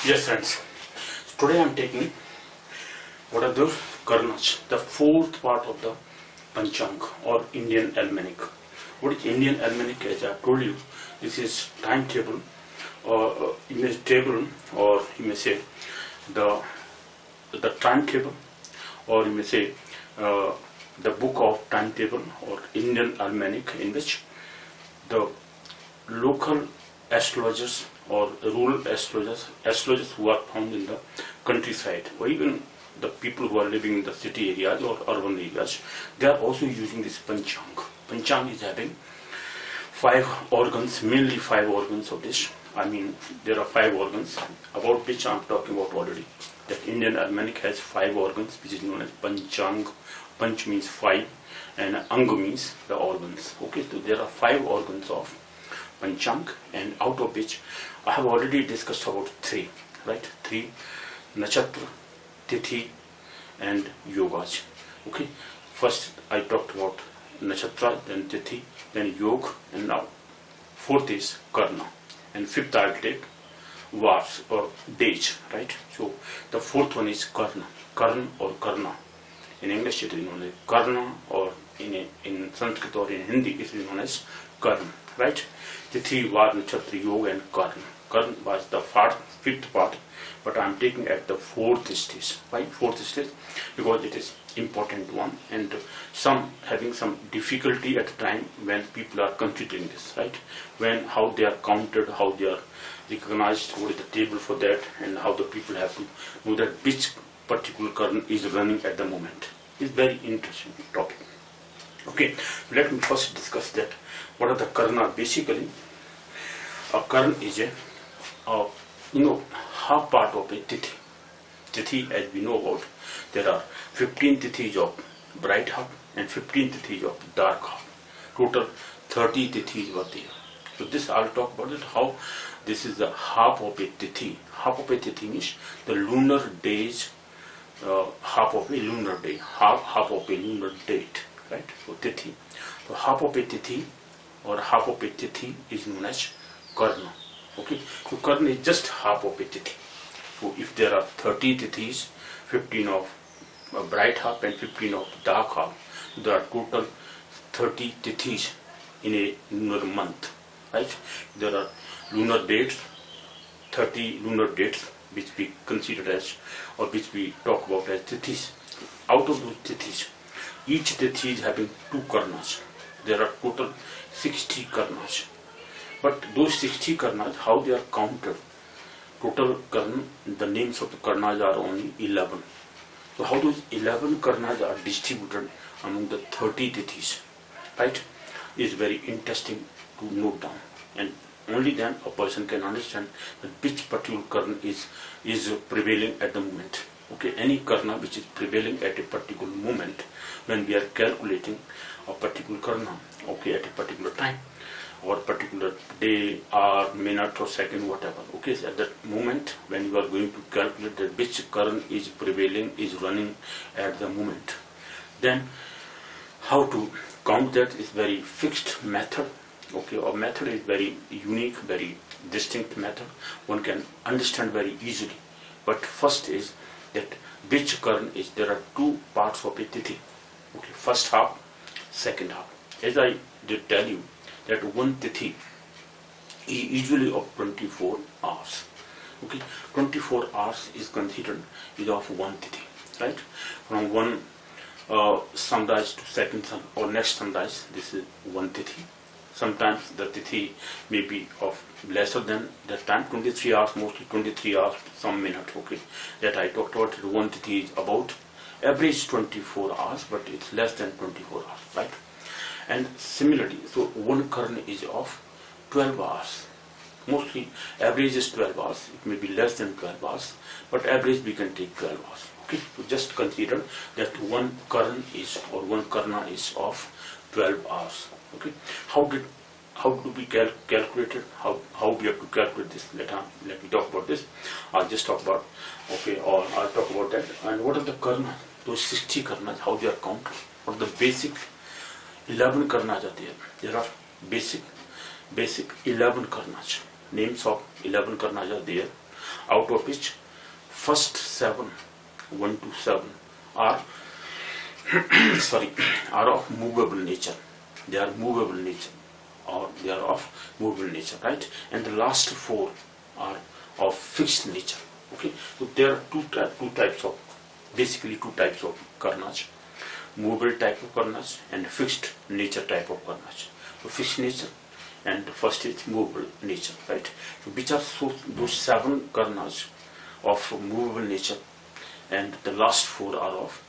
Yes, friends. Today I am taking what are the Karnas, the fourth part of the Panchanga or Indian Almanac. What is Indian Almanac? As I have told you, this is timetable, or you may table, or you may say the timetable, or you may say the book of timetable or Indian Almanac, in which the local astrologers or rural astrologers who are found in the countryside, or even the people who are living in the city areas or urban areas, they are also using this Panchanga. Panchanga is having 5 organs, mainly 5 organs of this. I mean, there are 5 organs about which I am talking about already. That Indian Almanac has 5 organs, which is known as Panchanga. Panch means 5 and Anga means the organs. Okay, so there are 5 organs of Panchang, and out of which I have already discussed about 3, right? 3: nakshatra, Tithi and yogas. Okay, first I talked about nakshatra, then Tithi, then yoga, and now 4th is Karna, and 5th I will take vars or days, right? So the 4th one is Karna, Karn or Karna. In English it is known as Karna, or in Sanskrit or in Hindi it is known as Karna, right? Tithi, var, nakshatra, yoga and Karna. Karna was the 5th part, but I am taking at the 4th stage. Why 4th stage? Because it is important one, and some having some difficulty at the time when people are considering this, right? When how they are counted, how they are recognized, what is the table for that, and how the people have to know that which particular Karna is running at the moment. It's very interesting topic. Okay, let me first discuss that. What are the Karna? Basically, a Karna is a half part of a Tithi. Tithi, as we know about, there are 15 Tithis of bright half and 15 Tithis of dark half. Total 30 Tithis were there. So this I'll talk about it, how this is the half of a Tithi. Half of a Tithi means the lunar days, half of a lunar day, half of a lunar date, right? So Tithi. So half of a Tithi or half of a Tithi is known as Karna. Okay, so Karna is just half of a Tithi. So if there are 30 Tithis, 15 of bright half and 15 of dark half, there are total 30 Tithis in a lunar month, right? There are lunar dates, 30 lunar dates, which we consider as, or which we talk about as Tithis. Out of those Tithis, each Tithi is having 2 Karnas. There are total 60 Karnas. But those 60 Karnas, how they are counted? Total Karna, the names of the Karnas are only 11. So how those 11 Karnas are distributed among the 30 Tithis, right, is very interesting to note down. And only then a person can understand that which particular Karna is prevailing at the moment. Okay, any Karna which is prevailing at a particular moment when we are calculating a particular Karna, okay, at a particular time or particular day or minute or second, whatever. Okay, so at that moment when you are going to calculate that which Karna is prevailing, is running at the moment, then how to count that is very fixed method. Okay, our method is very unique, very distinct method. One can understand very easily. But first is that which Karna is, there are 2 parts of a Tithi. Okay, first half, second half. As I did tell you, that one Tithi is usually of 24 hours. Okay, 24 hours is considered is of one Tithi, right? From one sunrise to second sun or next sunrise, this is one Tithi. Sometimes the Tithi may be of lesser than that time, 23 hours, mostly 23 hours, some minutes. Okay, that I talked about. One Tithi is about average 24 hours, but it's less than 24 hours, right? And similarly, so one Karna is of 12 hours. Mostly average is 12 hours. It may be less than 12 hours, but average we can take 12 hours. Okay, so just consider that one Karna is, or one Karna is of 12 hours. Okay, how do we calculate it? How we have to calculate this? Let me talk about this. I'll just talk about, okay, or I'll talk about that. And what are the Karna? Those 60 Karnas, how they are counted? What are the basic 11 Karnas are there? There are basic 11 Karnas. Names of 11 Karnas are there. out of which first 7, 1 to 7 are are of movable nature. They are movable nature, or they are of movable nature, right? And the last 4 are of fixed nature. Okay, so there are two types of, basically 2 types of karnas: movable type of karnas and fixed nature type of karnas. So fixed nature, and the first is movable nature, right? So which are those 7 karnas of movable nature, and the last 4 are of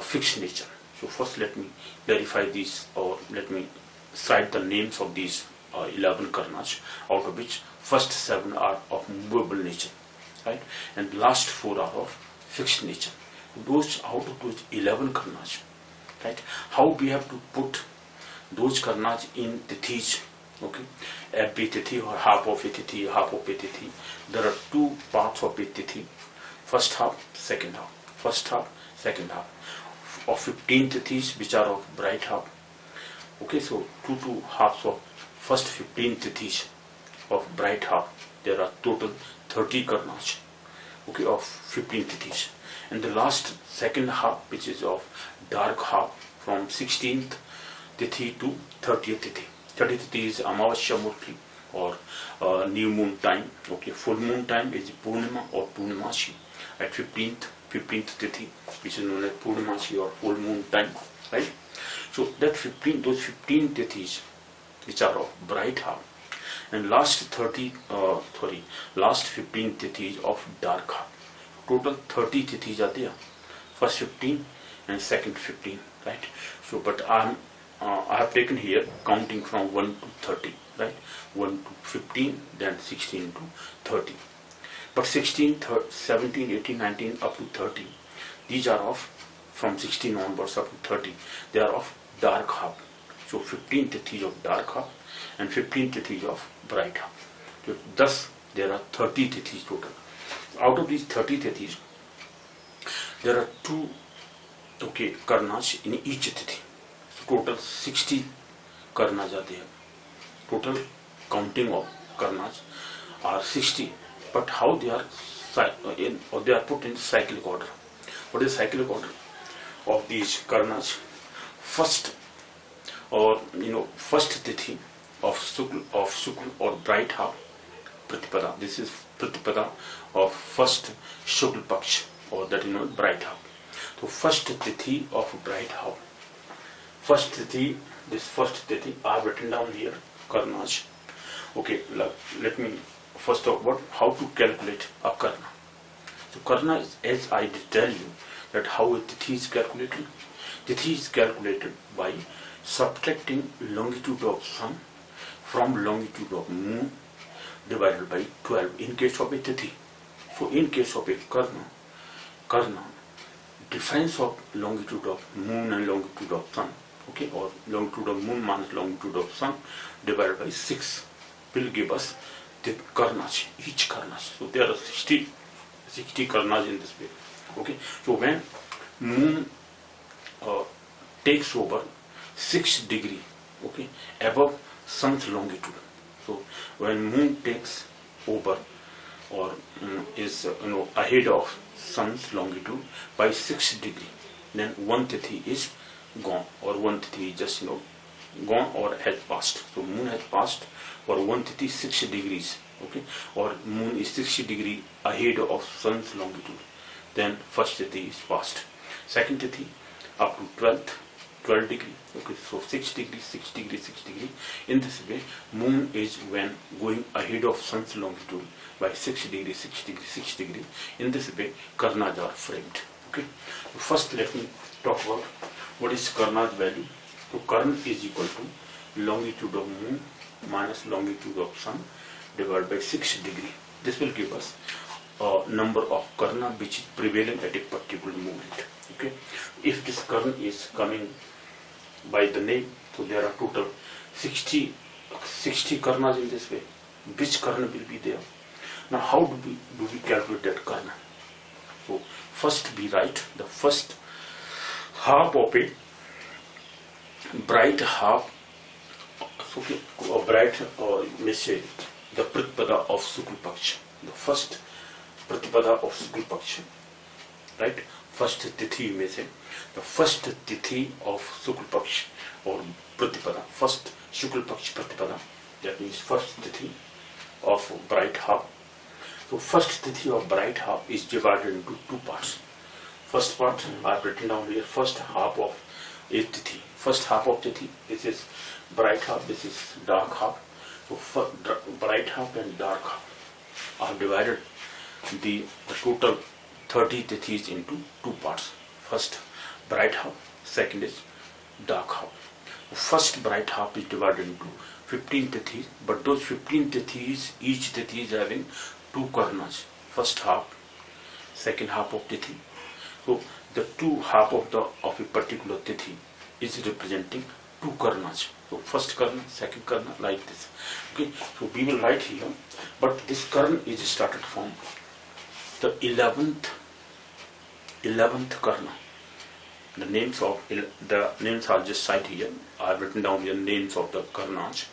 fixed nature. So first let me clarify these, or let me cite the names of these 11 karnas, out of which first 7 are of movable nature, right? And the last 4 are of fixed nature. Those, out of those 11 karnas, right, how we have to put those karnas in tithis. Okay, every tithi, or half of a tithi, half of a tithi. There are 2 parts of a tithi: first half, second half. First half, second half. Of 15 tithis, which are of bright half. Okay, so 2 halves of first 15 tithis of bright half. There are total 30 karnas. Okay, of 15 tithis. And the last second half, which is of dark half, from 16th tithi to 30th tithi. 30th tithi is Amavasya Murti, or new moon time. Okay, full moon time is Purnima or Purnimasi at 15th tithi, which is known as Purnimasi or full moon time, right? So that 15 tithis which are of bright half, and last 15 tithis of dark half. Total 30 tithis are there. First 15 and second 15, right? So, but I have taken here counting from 1 to 30, right? 1 to 15, then 16 to 30. But 16, 17, 18, 19 up to 30, these are of, from 16 onwards up to 30, they are of dark half. So 15 tithis of dark half and 15 tithis of bright half. So thus there are 30 tithis total. Out of these 30 tithis, there are 2 karnas in each tithi. So total 60 karnas are there. Total counting of karnas are 60. But how they are put in cyclic order. What is cyclic order of these karnas? First, first tithi of Shukla or bright half, Pratipada. This is Pratipada of first Shukla Paksh, or that bright half. So first tithi of bright half. First tithi, this first tithi, I have written down here karnas. Okay, let me first talk about how to calculate a karna. So karna is, as I did tell you, that how a tithi is calculated. Tithi is calculated by subtracting longitude of sun from longitude of moon divided by 12 in case of a tithi. So in case of a karna, difference of longitude of moon and longitude of sun, okay, or longitude of moon minus longitude of sun divided by 6 will give us the karnas, each karnas. So there are 60 karnas in this way. Okay, so when moon takes over 6 degree, okay, above sun's longitude. So when moon takes over, or is ahead of sun's longitude by 6 degree, then one tithi is gone, or one tithi is just gone or has passed. So moon has passed for one tithi 6 degrees, okay, or moon is 60 degree ahead of sun's longitude, then first tithi is passed. Second tithi up to 12 degree, okay, so 6 degree, 6 degree, 6 degree. In this way, moon is when going ahead of sun's longitude by 6 degree, 6 degree, 6 degree. In this way, karnas are framed. Okay, so first let me talk about what is karna's value. So karna is equal to longitude of moon minus longitude of sun divided by 6 degree. This will give us a number of karna which is prevailing at a particular moment. Okay, if this karna is coming by the name, so there are total 60 karnas in this way. Which karna will be there? Now how do we calculate that karna? So first we write the first half of a bright half, okay, or bright, or let's say the Pratipada of Shukla Paksh. the first Pratipada of Shukla Paksha, right? First Tithi may say, the first Tithi of Shukla Paksha or Pratipada, first Shukla Paksha Pratipada, that means first Tithi of bright half. So first Tithi of bright half is divided into two parts. First part I have written down here, first half of a Tithi. First half of Tithi, this is bright half, this is dark half. So bright half and dark half. I have divided the total 30 Tithis into two parts. First bright half, second is dark half. First bright half is divided into 15 Tithis, but those 15 Tithis, each Tithi is having two Karnas. First half, second half of Tithi. So the two half of a particular Tithi is representing two Karnas. So first Karna, second Karna, like this. Okay, so we will write here, but this Karna is started from the 11th Karna. The names are just cited here. I have written down the names of the Karnas.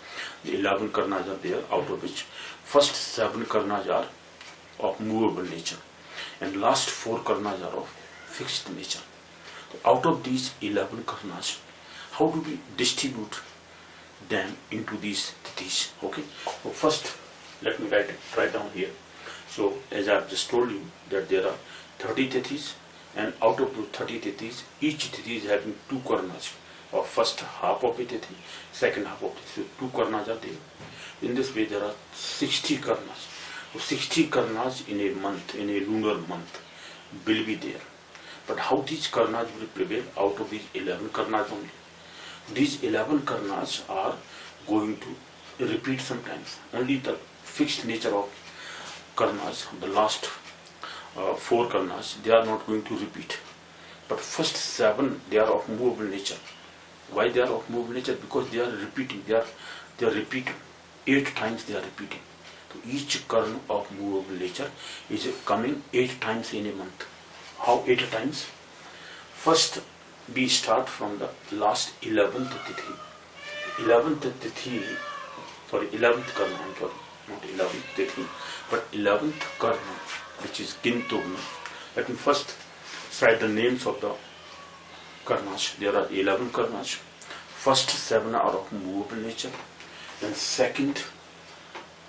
The 11 Karnas are there, out of which first 7 Karnas are of movable nature, and last 4 Karnas are of fixed nature. So out of these 11 Karnas, how do we distribute them into these Tithis? Okay. So first, let me write down here. So as I have just told you that there are 30 Tithis, and out of those 30 Tithis, each Tithi is having two Karnas of first half of a Tithi, second half of Tithi. So 2 Karnas are there. In this way there are 60 Karnas. So 60 Karnas in a month, in a lunar month, will be there. But how these Karnas will prevail? Out of these 11 Karnas only. These 11 Karnas are going to repeat sometimes. Only the fixed nature of Karnas, the last 4 Karnas, they are not going to repeat. But first 7, they are of movable nature. Why they are of movable nature? Because they are repeating. They are repeating. 8 times they are repeating. So each Karna of movable nature is coming 8 times in a month. How 8 times? First we start from the last 11th Tithi. 11th Karna, I'm sorry, not 11th Tithi, but 11th Karna, which is Gintugna. Let me first cite the names of the Karnas. There are 11 Karnas. First 7 are of movable nature, then second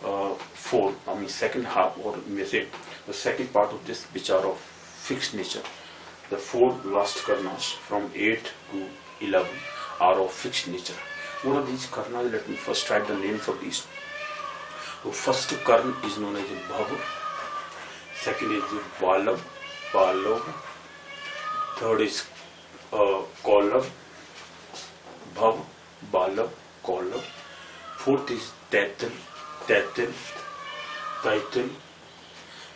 4, second half, or you may say the second part of this, which are of fixed nature. The 4 last Karnas from 8 to 11 are of fixed nature. What are these Karnas? Let me first write the names of these. So first Karna is known as Bhava, second is Palav, third is Kolav, Bhav, Balav, Kolav, fourth is Taitil, Taitil,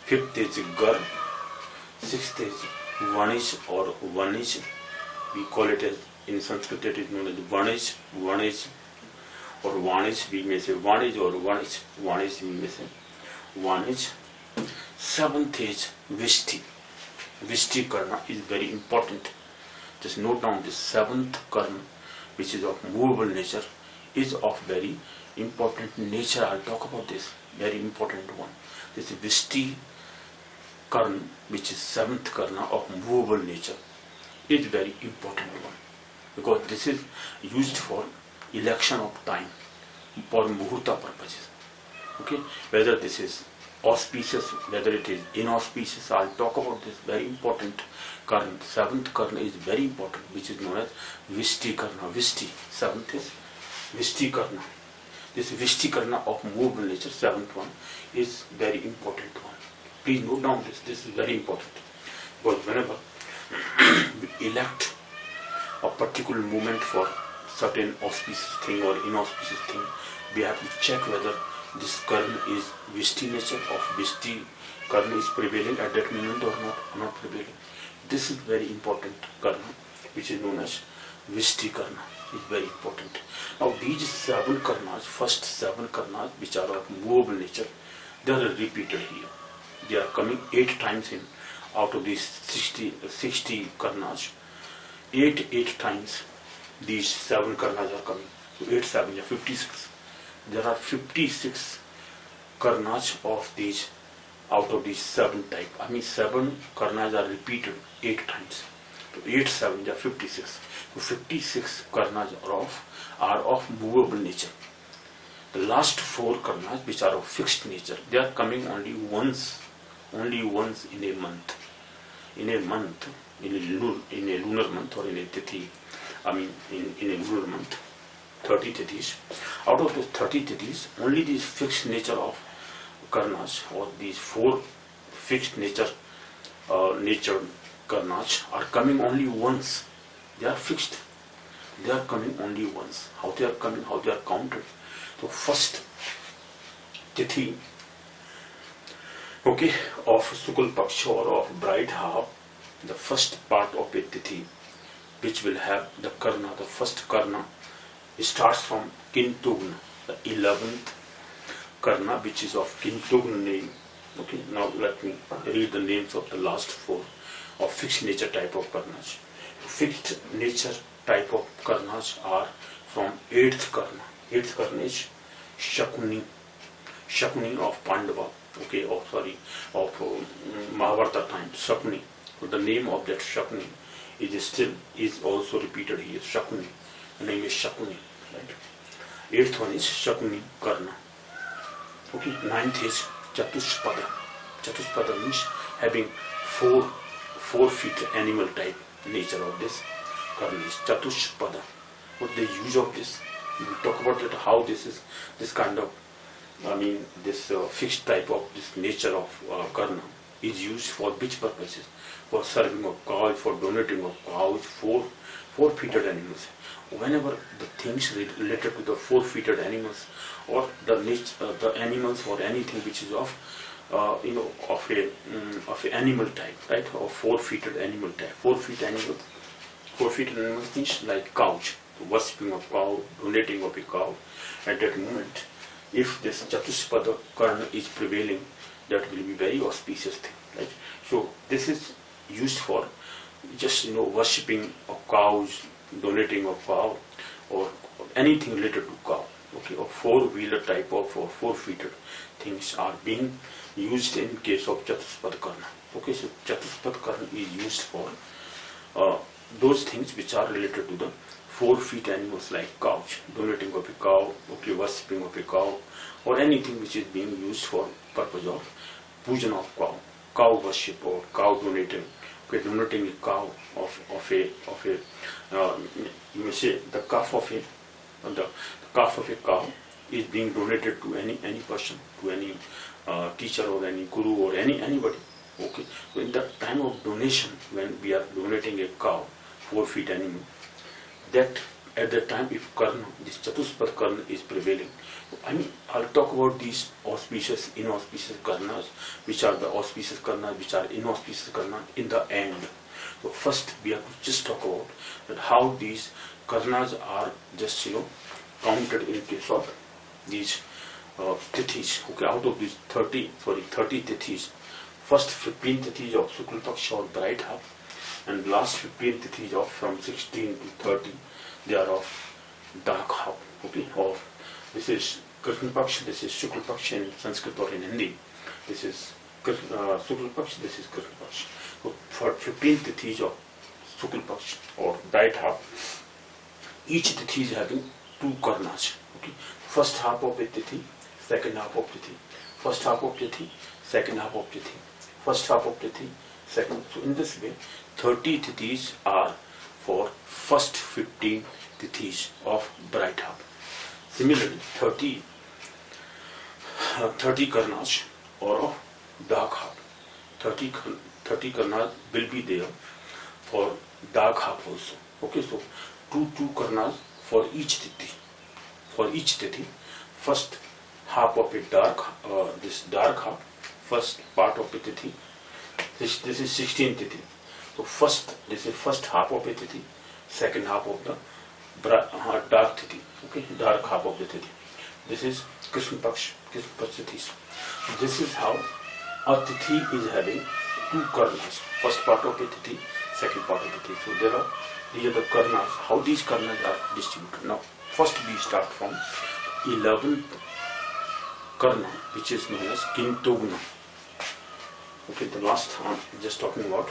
fifth is Gar, sixth is Vanish or Vanish. We call it as, in Sanskrit it is known as Vanish or Vanish. We may say Vanish or Vanish we may say Vanish. Seventh is Vishti. Vishti Karna is very important. Just note down this 7th Karna, which is of movable nature, is of very important nature. I'll talk about this, very important one. This is Vishti Karna, which is 7th Karna of movable nature, is very important one, because this is used for election of time, for muhurta purposes. Okay, whether this is auspicious, whether it is inauspicious, I'll talk about this very important Karna. 7th Karna is very important, which is known as Vishti Karna. Vishti, 7th is Vishti Karna. This Vishti Karna of movable nature, 7th one, is very important one. Please note down this is very important, because whenever we elect a particular movement for certain auspicious thing or inauspicious thing, we have to check whether this Karna is Vishti nature, of Vishti Karna is prevailing at that moment or not prevailing. This is very important Karna, which is known as Vishti Karna, is very important. Now these 7 Karnas, first 7 Karnas, which are of movable nature, they are repeated here. They are coming 8 times in, out of these 60 Karnas. 8 times these 7 Karnas are coming. So 8 7 are 56. There are 56 Karnas of these out of these 7 type. I mean 7 karnas are repeated 8 times. So 8 7 they are 56. So 56 karnas are of movable nature. The last 4 karnas which are of fixed nature, they are coming only once in a month. In a month, in a lunar month or in a tithi, I mean in a lunar month, 30 tithis. Out of those 30 tithis, only these fixed nature of karnas or these 4 fixed nature karnas are coming only once. They are fixed. They are coming only once. How they are coming? How they are counted? So first tithi, okay, of Sukul Paksha or of bright half, the first part of a tithi which will have the karna, the first karna starts from Kintugna, the 11th karna which is of Kintugna name. Okay, now let me read the names of the last 4 of fixed nature type of karnas. Fixed nature type of karnas are from 8th karna. 8th karna is Shakuni of Pandava, okay, of Mahabharata time, Shakuni. So the name of that Shakuni is also repeated here. Shakuni, the name is Shakuni, right? 8th one is Shakuni Karna. Okay, 9th is Chatushpada. Chatushpada means having 4 feet animal type nature of this Karna is Chatushpada. What the use of this? We will talk about it, how this kind of, I mean, this fixed type of this nature of Karna is used for which purposes? For serving of cows, for donating of cows, 4-feeted animals. Whenever the things related to the 4-feeted animals or the animals or anything which is of a animal type, right? Of 4-feeted animal type. 4-feet animals. 4-feet animals things like cows, worshipping of cow, donating of a cow. At that moment, if this Chatuspada Karna is prevailing, that will be very auspicious thing, right? So this is used for just worshipping of cows, donating of cow, or anything related to cow. Okay, or 4-wheeler type of or 4-feeted things are being used in case of Chatuspada Karna. Okay, so Chatuspada Karna is used for those things which are related to the 4-feet animals like cows, donating of a cow, okay, worshipping of a cow, or anything which is being used for purpose of pujan of cow worship or cow donating, okay, donating a cow of a you may say the calf of a cow is being donated to any person, to any teacher or any guru or anybody. Okay, so in the time of donation, when we are donating a cow, 4-feet animal, that at that time, if Karna, this Chatuspad Karna is prevailing, I mean, I'll talk about these auspicious, inauspicious Karnas, which are the auspicious Karnas, which are inauspicious Karnas in the end. So first, we have to just talk about that how these Karnas are just counted in case of these tithis. Okay, out of these 30 tithis, first 15 tithis of Sukla Paksha or bright half, and last 15 tithis of from 16 to 30, they are of dark half. Okay, of this is Krishna Paksha, this is Shukla Paksha in Sanskrit or in Hindi. This is Shukla Paksha, this is Krishna Paksha. So for 15 tithis of Shukla Paksha or bright half, each tithi is having 2 karnas. Okay, first half of a tithi, second half of tithi, first half of tithi, second half of tithi, first half of tithi, second. So in this way, 30 tithis are for first 15 tithis of bright half. Similarly, 30 karnas or of dark half. 30 karnas will be there for dark half also. Okay, so two karnas for each tithi. For each tithi, first half of a this dark half, first part of a tithi. This is 16 tithi. So this is first half of a tithi, second half of the dark tithi. Okay, dark half of the tithi. This is Krishna Paksha tithis. This is how a tithi is having 2 karnas. First part of a tithi, second part of the tithi. So these are the karnas. How these karnas are distributed? Now, first we start from 11th karna, which is known as Kintugna. Okay, the last I'm just talking about.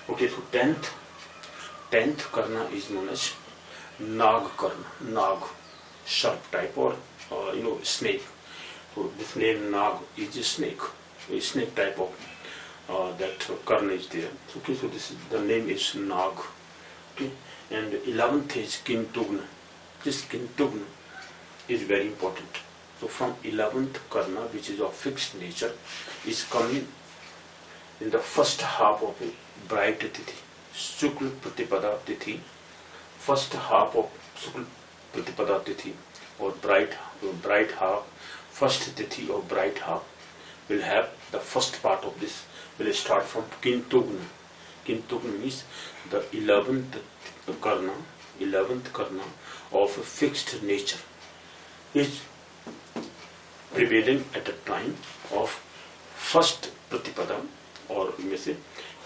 Okay, so tenth karna is known as Nag karna. Nag, sharp type, or snake. So this name Nag is a snake type of that karna is there. Okay, so this is, the name is Nag. Okay, and 11th is Kintugna. This Kintugna is very important. So from 11th karna, which is of fixed nature, is coming in the first half of a bright tithi, Shukla Pratipada tithi. First half of Shukla Pratipada tithi, or bright half, first tithi or bright half will have the first part of this will start from Kintugna. Kintugna means the 11th karna of a fixed nature is prevailing at the time of first Pratipada, or you may say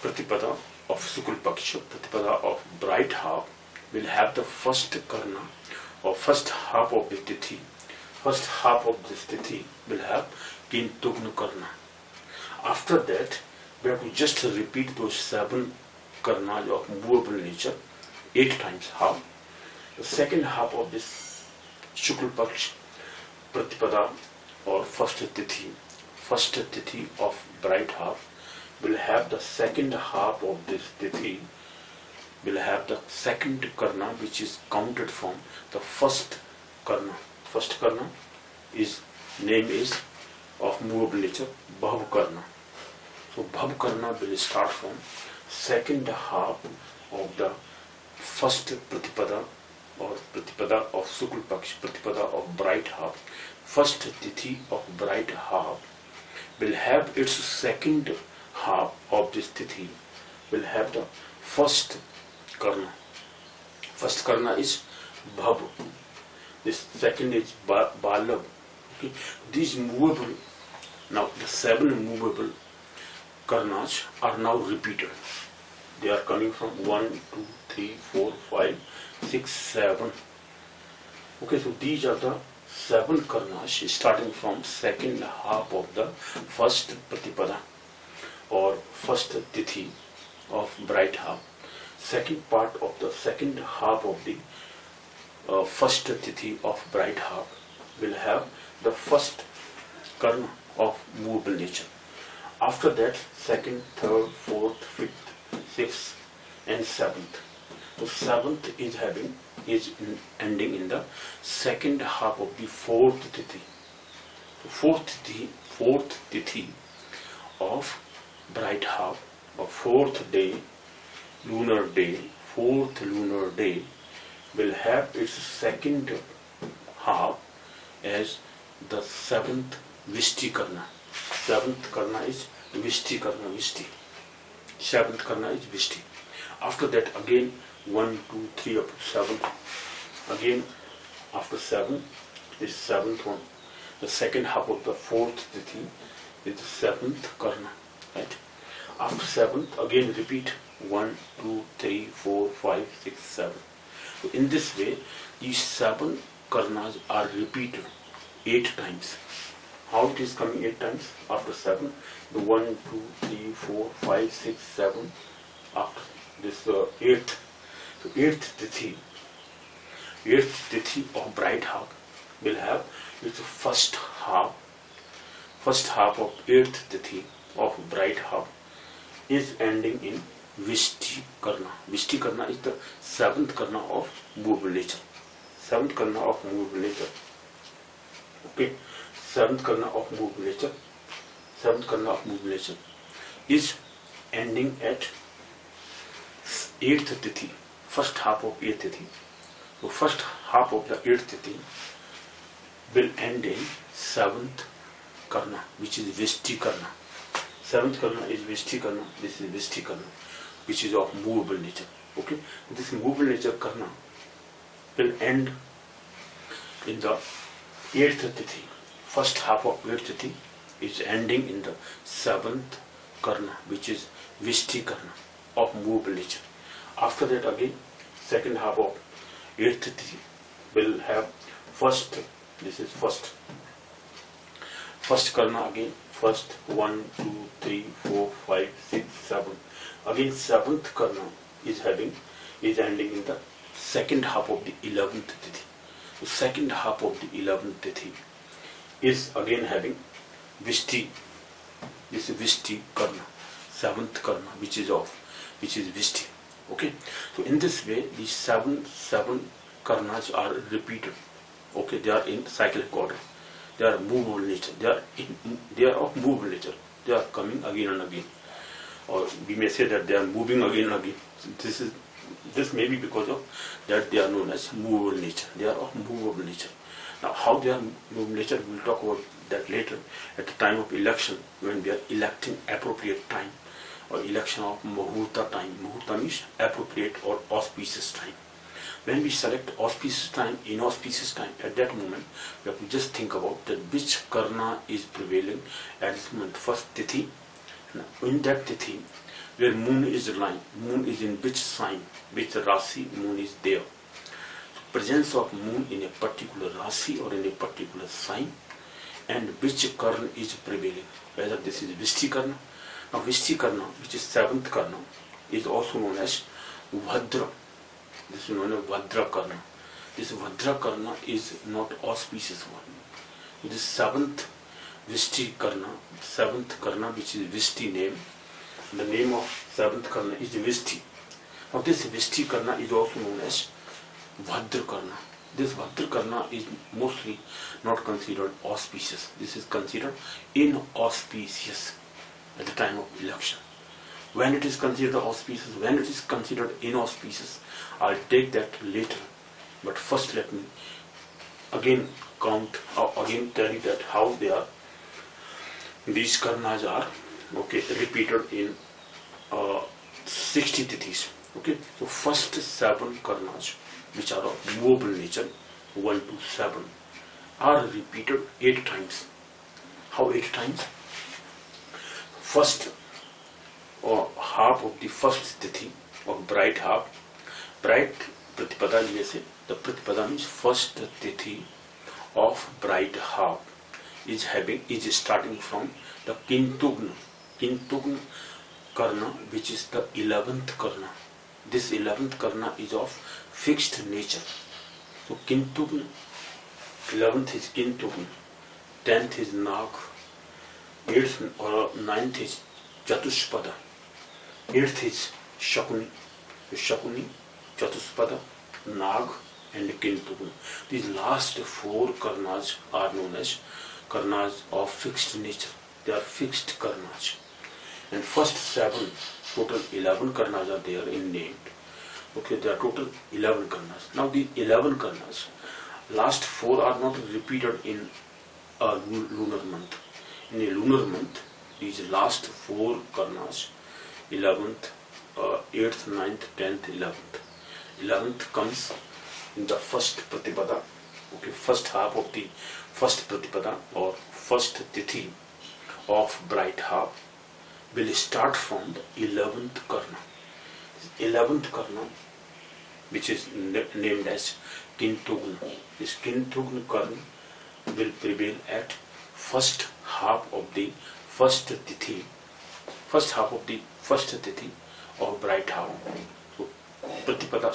Pratipada of Sukul Paksha, Pratipada of bright half will have the first karna or first half of the tithi. First half of this tithi will have Kintugna karna. After that, we have to just repeat those 7 karnas of movable nature 8 times. How? The second half of this Shukla Paksh Pratipada or first tithi of bright half will have the second half of this tithi, will have the second karna, which is counted from the first karna. First karna is name is of movable nature, Bhav karna. So Bhav karna will start from second half of the first Pratipada or Pratipada of Sukul Paksh, Pratipada of bright half. First tithi of bright half will have its second half of this tithi, will have the first karna. First karna is Bhav. This second is Balab. Okay. These movable, now the 7 movable karnas are now repeated. They are coming from 1, 2, 3, 4, 5, 6, 7. Okay, so these are the 7 karnas starting from second half of the first Pratipada or first tithi of bright half. Second part of the second half of the first tithi of bright half will have the first karna of movable nature. After that, second, third, fourth, fifth, sixth, and seventh. So seventh is ending in the second half of the fourth tithi. So fourth tithi of bright half, or fourth lunar day will have its second half as the 7th Vishti karna. 7th karna is Vishti karna, Vishti. 7th karna is Vishti. After that, again 1, 2, 3 up to 7. Again after 7 is 7th one. The second half of the fourth tithi is the 7th karna. Right? After 7th, again repeat 1, 2, 3, 4, 5, 6, 7. So in this way, these 7 karnas are repeated 8 times. How it is coming 8 times? After 7, the 1, 2, 3, 4, 5, 6, 7. After this 8th, so 8th tithi of bright half will have its first half of 8th tithi of bright half is ending in Vishti karna. Vishti karna is the 7th karna of movable nature. 7th karna of movable nature. Okay, 7th karna of movable nature. 7th karna of movable nature is ending at 8th tithi. First half of 8th tithi. So first half of the 8th tithi will end in 7th karna, which is Vishti karna. 7th karna is Vishti karna. This is Vishti karna, which is of movable nature. Okay, this movable nature karna will end in the 8th tithi. First half of 8th tithi is ending in the 7th karna, which is Vishti karna of movable nature. After that, again second half of 8th tithi will have first. This is first karna again. First 1, 2, 3, 4, 5, 6, 7. Again, seventh karna is ending in the second half of the 11th tithi. The second half of the 11th tithi is again having Vishti. This is Vishti karna, seventh karna, which is Vishti. Okay, so in this way, these seven karnas are repeated. Okay, they are in cyclic order. They are movable nature. They are of movable nature. They are coming again and again, or we may say that they are moving again and again. So this may be because of that they are known as movable nature. They are of movable nature. Now, how they are movable nature, we will talk about that later at the time of election, when we are electing appropriate time, or election of Muhurta time. Muhurta means appropriate or auspicious time. When we select auspicious time, inauspicious time, at that moment, we have to just think about that which karna is prevailing at this moment. First tithi. Now, in that tithi, where moon is lying, moon is in which sign, which rasi moon is there. So, presence of moon in a particular rasi or in a particular sign, and which karna is prevailing, whether this is Vishti karna. Now, Vishti karna, which is seventh karna, is also known as Bhadra. This is known as Bhadra karna. This Bhadra karna is not auspicious one. This seventh Vishti karna, which is Vishti name. The name of seventh karna is Vishti. Now, this Vishti karna is also known as Bhadra karna. This Bhadra karna is mostly not considered auspicious. This is considered inauspicious at the time of election. When it is considered auspicious, when it is considered inauspicious, I'll take that later. But first let me again tell you that how they are. These karnas are repeated in 60 tithis. Okay, so first 7 karnas, which are of movable nature, 1 to 7, are repeated 8 times. How 8 times? First half of the first tithi, or bright half, bright pratipada, we say, the pratipada means first tithi of bright half is starting from the Kintugna karna, which is the 11th karna. This 11th karna is of fixed nature. So Kintugna, 11th is Kintugna, 10th is Nag, 8th or 9th is Chatuspada, 8th is Shakuni, Chatuspada, Nag and Kintugna. These last 4 karnas are known as karnas of fixed nature. They are fixed karnas. And first 7, total 11 karnas are there in named. Okay, there are total 11 karnas. Now the 11 karnas, last 4 are not repeated in a lunar month. In a lunar month, these last 4 karnas, 11th, 8th, 9th, 10th, 11th. 11th comes in the first pratipada. Okay, first half of the first pratipada or first tithi of bright half will start from the 11th karna. 11th karna, which is named as Kintugna. This Kintugna karna will prevail at first half of the first tithi of bright half. So Pratipada,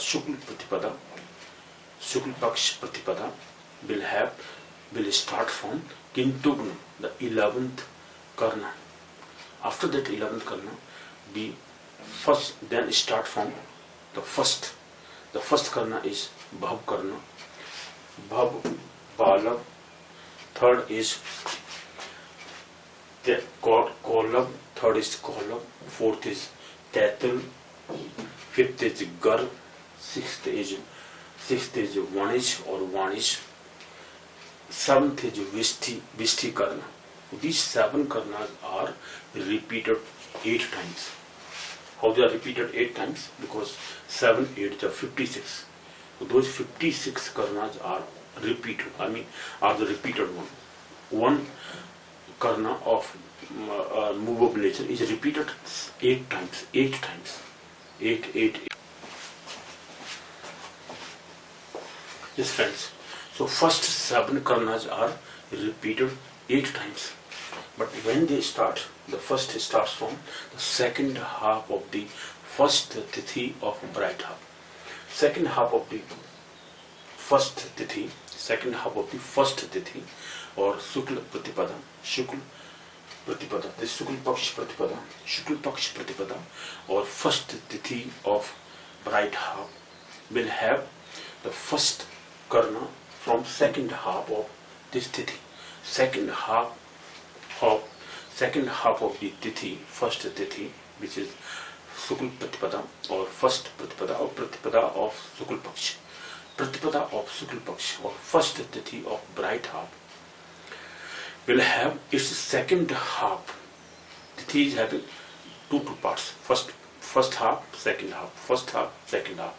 Shukla Paksh Pratipada will start from Kintugna, the 11th karna. After that 11th karna, we then start from the first. The first karna is Bhav karna. Bhav, Balav. Third is Kolab. Third is Kolab. Fourth is Taital. Fifth is Gar. Sixth is Vanish or Vanish. Seventh is Vishti karna. These 7 karnas are repeated 8 times. How they are repeated 8 times? Because 7, 8 are 56. So those 56 karnas are repeated. Are the repeated one. One karna of movable nature is repeated 8 times. 8 times. 8. Yes, friends. So first 7 karnas are repeated 8 times. But when they start, the first starts from the second half of the first tithi of bright half. Second half of the first tithi, or Shukla Pratipada, this Shukla Paksh Pratipada, or first tithi of bright half will have the first karna from second half of this tithi. Second half of the tithi, first tithi, which is Shukla Pratipada or first Pratipada or Pratipada of Shukla Paksh. Pratipada of Shukla Paksh or first tithi of bright half will have its second half. Tithi is having two parts. First half, second half. First half, second half.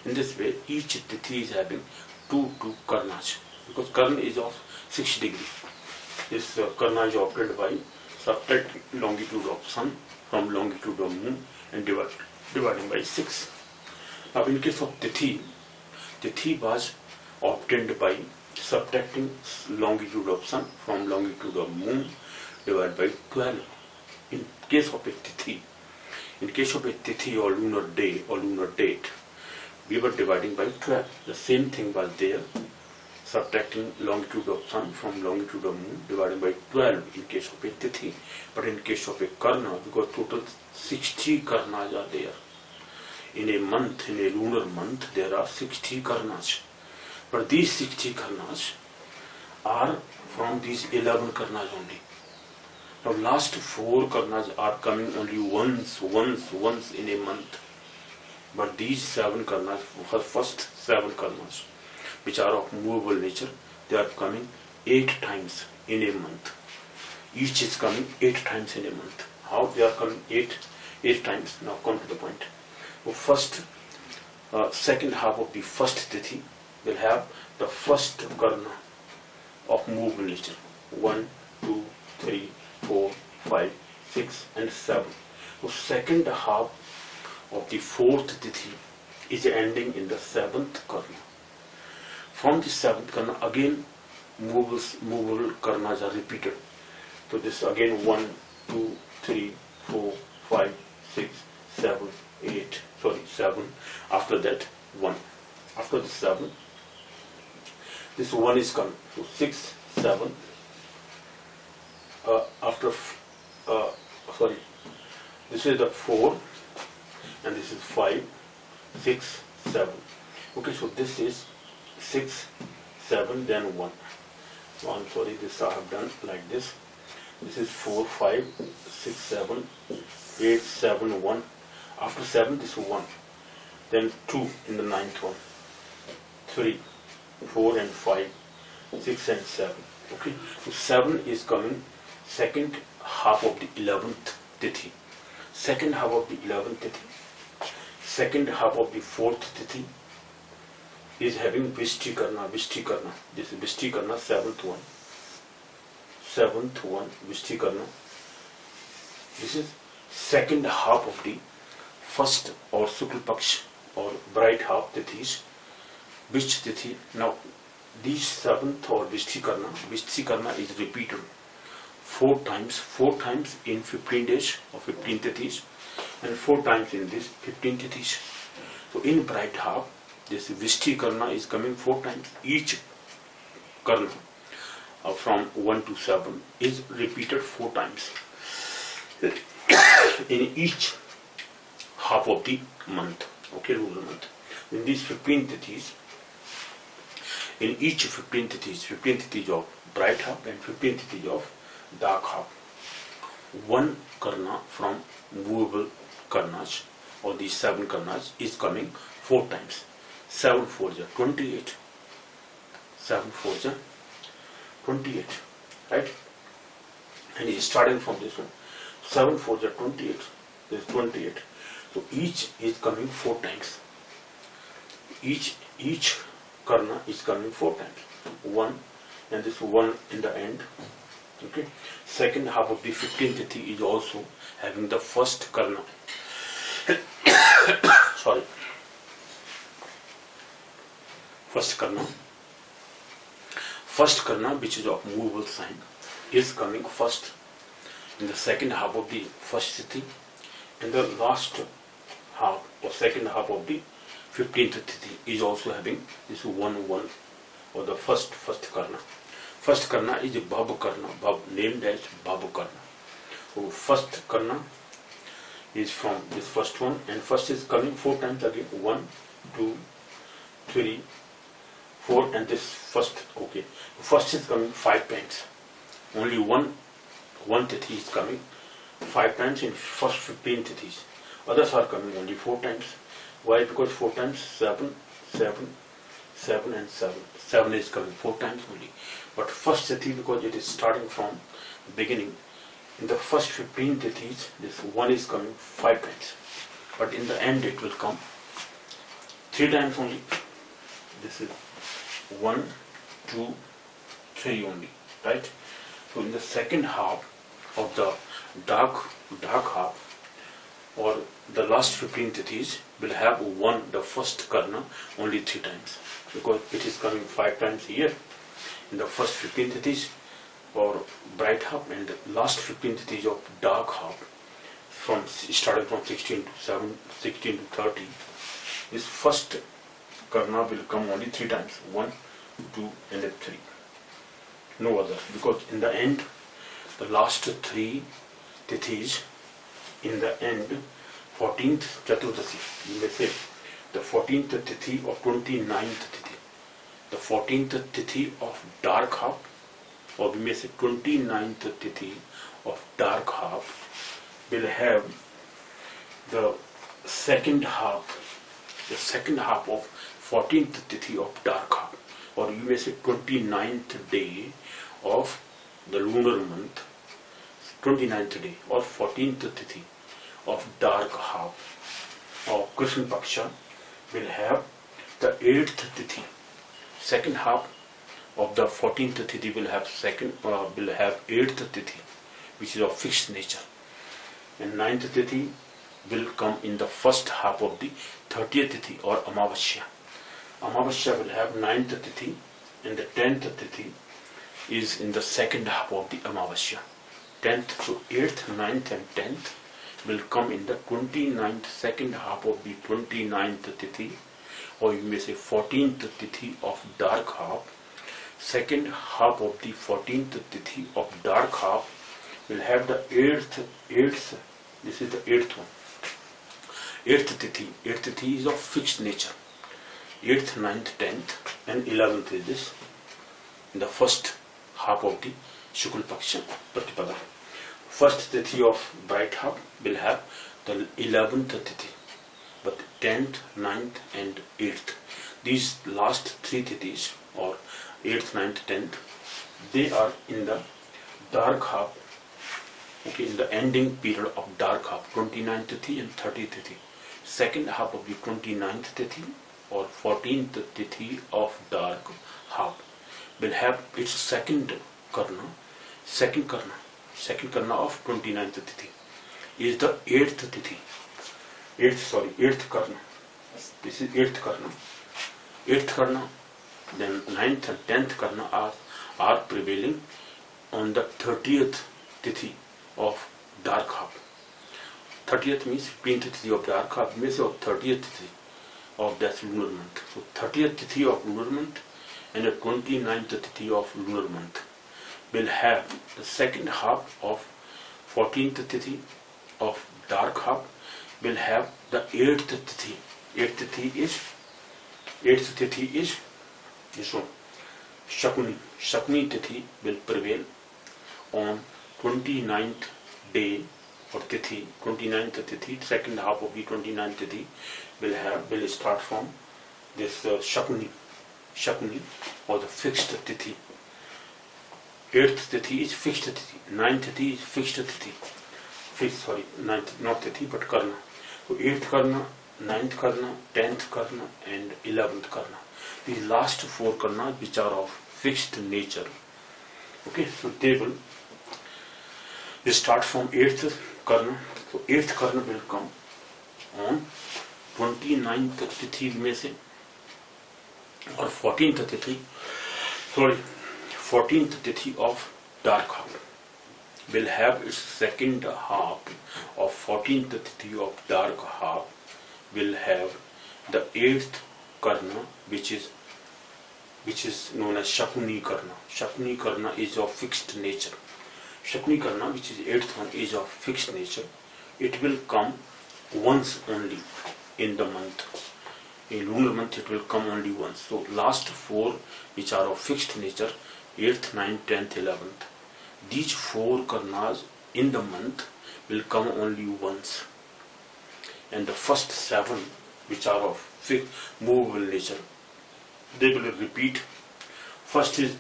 In this way, each tithi is having two karnas, because karna is of 6 degrees. This karna is obtained by subtracting longitude of sun from longitude of moon and dividing by 6. Now, in case of tithi was obtained by subtracting longitude of sun from longitude of moon divided by 12. In case of a tithi or lunar day or lunar date, we were dividing by 12. The same thing was there, subtracting longitude of sun from longitude of moon dividing by 12 in case of a tithi. But in case of a karna, because total 60 karnas are there. In a month, in a lunar month, there are 60 karnas. But these 60 karnas are from these 11 karnas only. Now last 4 karnas are coming only once in a month. But these 7 karnas, first 7 karnas, which are of movable nature, they are coming 8 times in a month. Each is coming 8 times in a month. How they are coming 8 times? Now come to the point. Second half of the first tithi will have the first karna of movable nature. 1, 2, 3, 4, 5, 6 and 7. So second half of the fourth tithi is ending in the 7th karna. From the 7th karna again movable karnas are repeated. So this again 1, 2, 3, 4, 5, 6, 7, 8, 7. After that 1. After the 7, this 1 is coming. So 6, 7. This is the 4 and this is 5, 6, 7. Okay, so this is 6, 7, then 1. This I have done like this. This is 4, 5, 6, 7, 8, 7, 1. After 7, this is 1. Then 2 in the 9th one. 3, 4 and 5, 6 and 7. Okay, so 7 is coming second half of the 11th tithi. Second half of the 11th tithi. Second half of the 4th tithi is having Vishti Karna. This is Vishti Karna, 7th one. 7th one, Vishti Karna. This is second half of the first or Shukla Paksh or bright half tithis. Vishti Tithi. Now, these 7th or Vishti Karna is repeated 4 times in 15 days or 15 tithis and 4 times in this 15 tithis. So in bright half, this Vishti Karna is coming 4 times. Each Karna from 1 to 7 is repeated 4 times in each half of the month. Okay, lunar month. In these 15 tithis, in each 15 tithis of bright half and 15 tithis of dark half, 1 karna from movable karnas or these 7 karnas is coming 4 times. 7 4s are 28. 7 4s are 28, right? And he is starting from this one. 7 4s are 28. This is 28. So each is coming 4 times. Each karna is coming 4 times. 1 and this 1 in the end. Okay. Second half of the 15th tithi is also having the first karna. Sorry. First karna which is of movable sign is coming first in the second half of the first Tithi, and the last half or second half of the 15th Tithi is also having this 1-1 or the first Karna. First Karna is a Bhav Karna, Bhav named as Bhav Karna. So first Karna is from this first one, and first is coming 4 times again, 1, 2, 3, 4, and this first, okay. First is coming 5 times. Only one Tithi is coming 5 times in first 15 Tithis. Others are coming only 4 times. Why? Because 4 times 7, 7, 7 and 7. 7 is coming 4 times only. But first Tithi, because it is starting from the beginning, in the first 15 Tithis, this 1 is coming 5 times. But in the end it will come 3 times only. This is 1, 2, 3 only, right? So in the second half of the dark half, or the last 15 Tithis, will have 1, the first Karna, only 3 times. Because it is coming 5 times here in the first 15 Tithis or bright half, and the last 15 Tithis of dark half, starting from 16 to 7, 16 to 30. This first Karna will come only 3 times, 1, 2 and 3. No other, because in the end, the last 3 Tithis, in the end, 14th Chaturdasi, you may say, the 14th Tithi of 29th Tithi, the 14th Tithi of dark half, or we may say 29th Tithi of dark half, will have the second half of 14th Tithi of dark half, or you may say 29th day of the lunar month, 29th day or 14th Tithi of dark half of Krishna Paksha, will have the 8th Tithi. Second half of the 14th Tithi will have 8th Tithi, which is of fixed nature, and 9th Tithi will come in the first half of the 30th Tithi or Amavasya. Amavasya will have 9th Tithi, and the 10th Tithi is in the second half of the Amavasya. 10th, so 8th, 9th and 10th will come in the 29th, second half of the 29th Tithi, or you may say 14th Tithi of dark half. Second half of the 14th Tithi of dark half will have the 8th, this is the 8th one. 8th Tithi is of fixed nature. 8th, 9th, 10th and 11th is this, in the first half of the Shukla Paksha Pratipada. First Tithi of bright half will have the 11th Tithi, but 10th, 9th and 8th, these last 3 Tithis or 8th, 9th, 10th, they are in the dark half, okay, in the ending period of dark half, 29th Tithi and 30th Tithi. Second half of the 29th Tithi or 14th Tithi of dark half will have its second Karna of 29th Tithi is the 8th Tithi. 8th Karna. This is 8th Karna. 8th Karna, then 9th and 10th Karna are prevailing on the 30th Tithi of dark half. 30th means 15th Tithi of dark half, means of 30th Tithi of that lunar month. So 30th Tithi of lunar month and the 29th Tithi of lunar month will have the second half of 14th Tithi of dark half will have the 8th Tithi. 8th Tithi is this one, Shakuni. Shakuni Tithi will prevail on 29th day or Tithi, 29th Tithi, second half of the 29th Tithi will start from this Shakuni or the fixed Tithi. 8th Tithi is fixed Tithi, 9th Tithi is fixed Tithi. 9th, not Tithi but Karna. So 8th Karna, 9th Karna, 10th Karna and 11th Karna. These last 4 Karnas which are of fixed nature. Okay, so they start from 8th Karna. So 8th Karna will come on 29th Tithi में से और 14th Tithi of dark half. will have its second half of 14th Tithi of dark half, will have the 8th Karna, which is known as Shakuni Karna. Shakuni Karna is of fixed nature. Shakuni Karna, which is 8th one, is of fixed nature. It will come once only in the month. In lunar month it will come only once. So last 4 which are of fixed nature, 8th, 9th, 10th, 11th. These 4 Karnas in the month will come only once. And the first 7 which are of movable nature, they will repeat. First is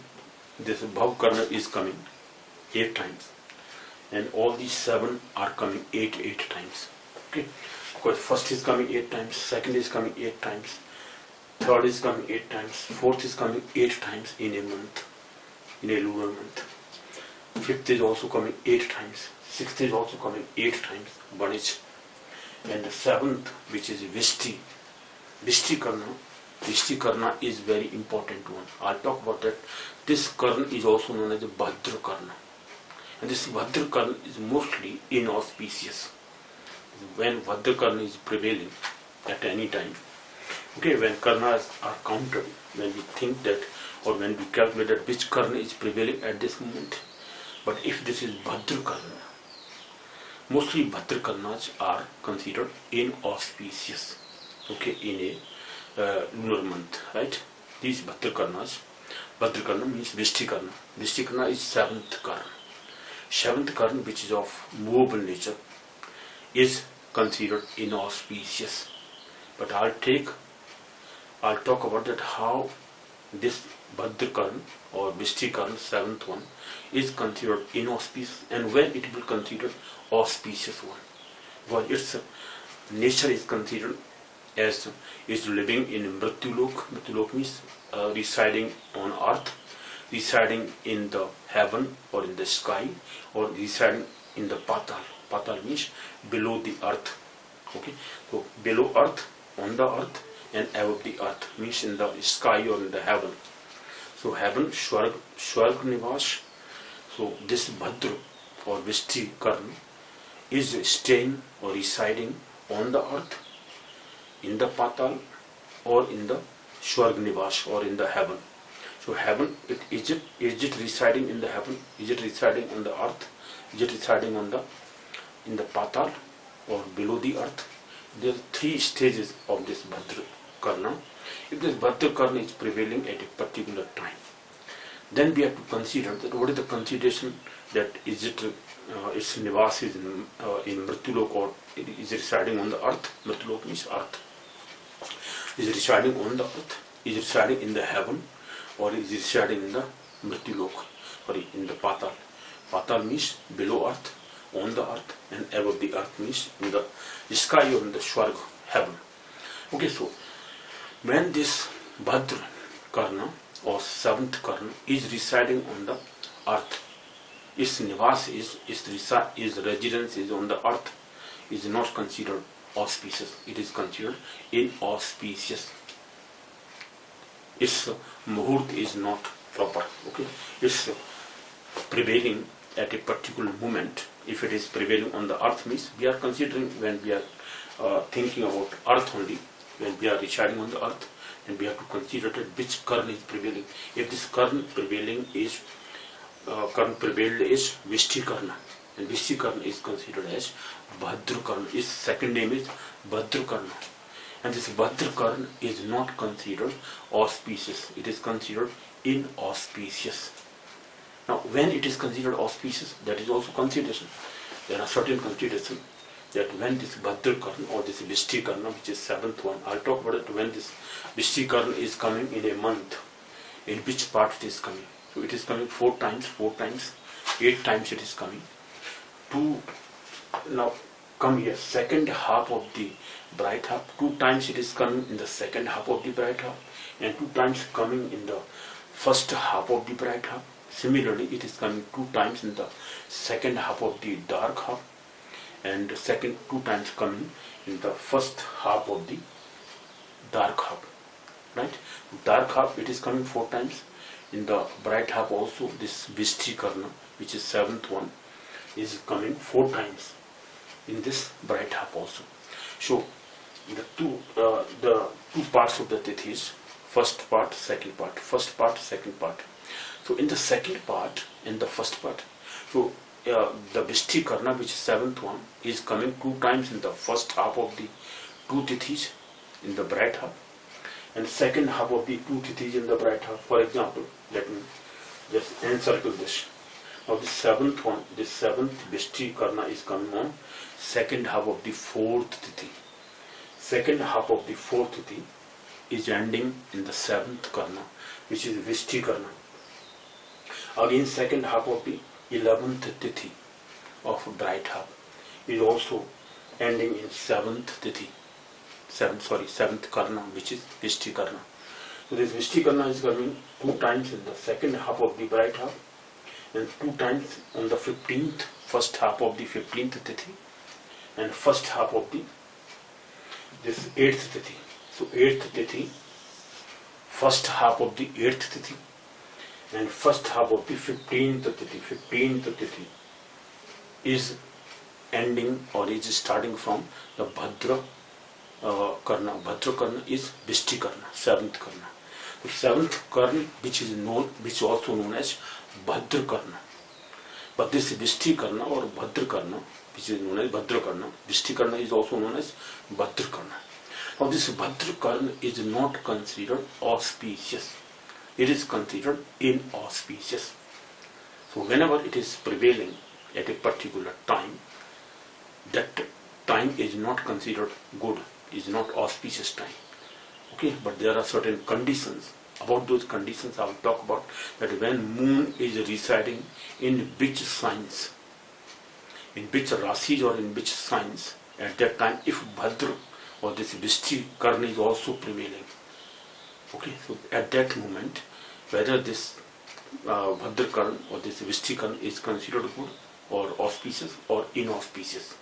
this Bhav Karna is coming 8 times. And all these 7 are coming 8 times. Okay. Because first is coming 8 times, second is coming 8 times, third is coming 8 times, fourth is coming 8 times in a month, in a lunar month. Fifth is also coming 8 times, sixth is also coming 8 times, one each. And the 7th, which is Vishti Karna is very important one. I'll talk about that. This Karna is also known as the Bhadra Karna. And this Bhadra Karna is mostly inauspicious. When Bhadra Karna is prevailing at any time, okay, when Karnas are counted, when we think that, or when we calculate that which Karna is prevailing at this moment. But if this is Bhadra Karna, mostly Bhadra Karnas are considered inauspicious, okay, in a lunar month, right? These Bhadra Karna means Vishti Karna. Vishti Karna is 7th Karna. 7th Karna, which is of movable nature, is considered inauspicious. But I'll talk about that how this Bhadra Karna or Vishti Karna, 7th one, is considered inauspicious and when it will considered auspicious one. Because its nature is considered as is living in Mrityulok. Mrityulok means residing on earth, residing in the heaven or in the sky, or residing in the Patal. Patal means below the earth. Okay, so below earth, on the earth, and above the earth means in the sky or in the heaven. So heaven, Shwarg Nivas. So this Bhadra or Vishti Karna is staying or residing on the earth, in the Patal, or in the Shwarg Nivas, or in the heaven. So heaven, is it residing in the heaven? Is it residing on the earth? Is it residing in the Patal or below the earth? There are 3 stages of this Bhadra Karna. If this Bhadra Karna is prevailing at a particular time, then we have to consider that what is the consideration that is it its nivas is in Mrityulok, or is it residing on the earth? Mrityulok means earth. Is it residing on the earth? Is it residing in the heaven? Or is it residing in the Mrityulok? Sorry, in the Patal. Patal means below earth, on the earth, and above the earth means in the sky or in the Shwarg, heaven. Okay, so when this Bhadra Karna or 7th Karna is residing on the earth, its nivas its residence is on the earth, is not considered auspicious. It is considered inauspicious. Its muhurt is not proper. Okay, it's prevailing at a particular moment. If it is prevailing on the earth means we are considering when we are thinking about earth only, when we are residing on the earth, and we have to consider that which Karna is prevailing. If this Karna prevailed is Vishti Karna, and Vishti Karna is considered as Bhadra Karna. Its second name is Bhadra Karna. And this Bhadra Karna is not considered auspicious. It is considered inauspicious. Now, when it is considered auspicious, that is also consideration. There are certain considerations that when this Bhadra Karna or this Vishti Karna, which is 7th one, I'll talk about it when this Vishti Karna is coming in a month, in which part it is coming. So it is coming 4 times, 8 times it is coming. Now come here, second half of the bright half, 2 times it is coming in the second half of the bright half, and 2 times coming in the first half of the bright half. Similarly, it is coming 2 times in the second half of the dark half, and the 2 times coming in the first half of the dark half. Right? Dark half it is coming 4 times. In the bright half also this Vishti Karna, which is 7th one, is coming 4 times in this bright half also. So the two parts of the tithis, first part, second part, first part, second part. So in the second part, in the first part, so the Vishti Karna, which is 7th one, is coming 2 times in the first half of the 2 tithis in the bright half, and second half of the 2 tithis in the bright half. For example, let me just encircle this. Now the 7th one, this 7th Vishti Karna is coming on second half of the 4th tithi. Second half of the 4th tithi is ending in the 7th Karna, which is Vishti Karna. Again, second half of the 11th tithi of bright half is also ending in 7th tithi. 7th Karna, which is Vishti Karna. So this Vishti Karna is coming 2 times in the second half of the bright half, and 2 times on the 15th, first half of the 15th tithi, and first half of the this 8th tithi. So 8th tithi, first half of the 8th tithi, and first half of the 15th tithi. 15th tithi is ending or is starting from the Bhadra Karna. Bhadra Karna is Vishti Karna, 7th Karna. The 7th Karna, which is also known as Bhadra Karna. But this Vishti Karna or Bhadra Karna, which is known as Bhadra Karna, Vishti Karna is also known as Bhadra Karna. Now this Bhadra Karna is not considered auspicious. It is considered inauspicious. So whenever it is prevailing at a particular time, that time is not considered good, is not auspicious time. Okay, but there are certain conditions. About those conditions I will talk about, that when moon is residing in which signs, in which rasis or in which signs, at that time if Bhadra or this Vishti Karna is also prevailing. Okay, so at that moment, whether this Bhadra Karna or this Vishti Karna is considered good or auspicious or inauspicious,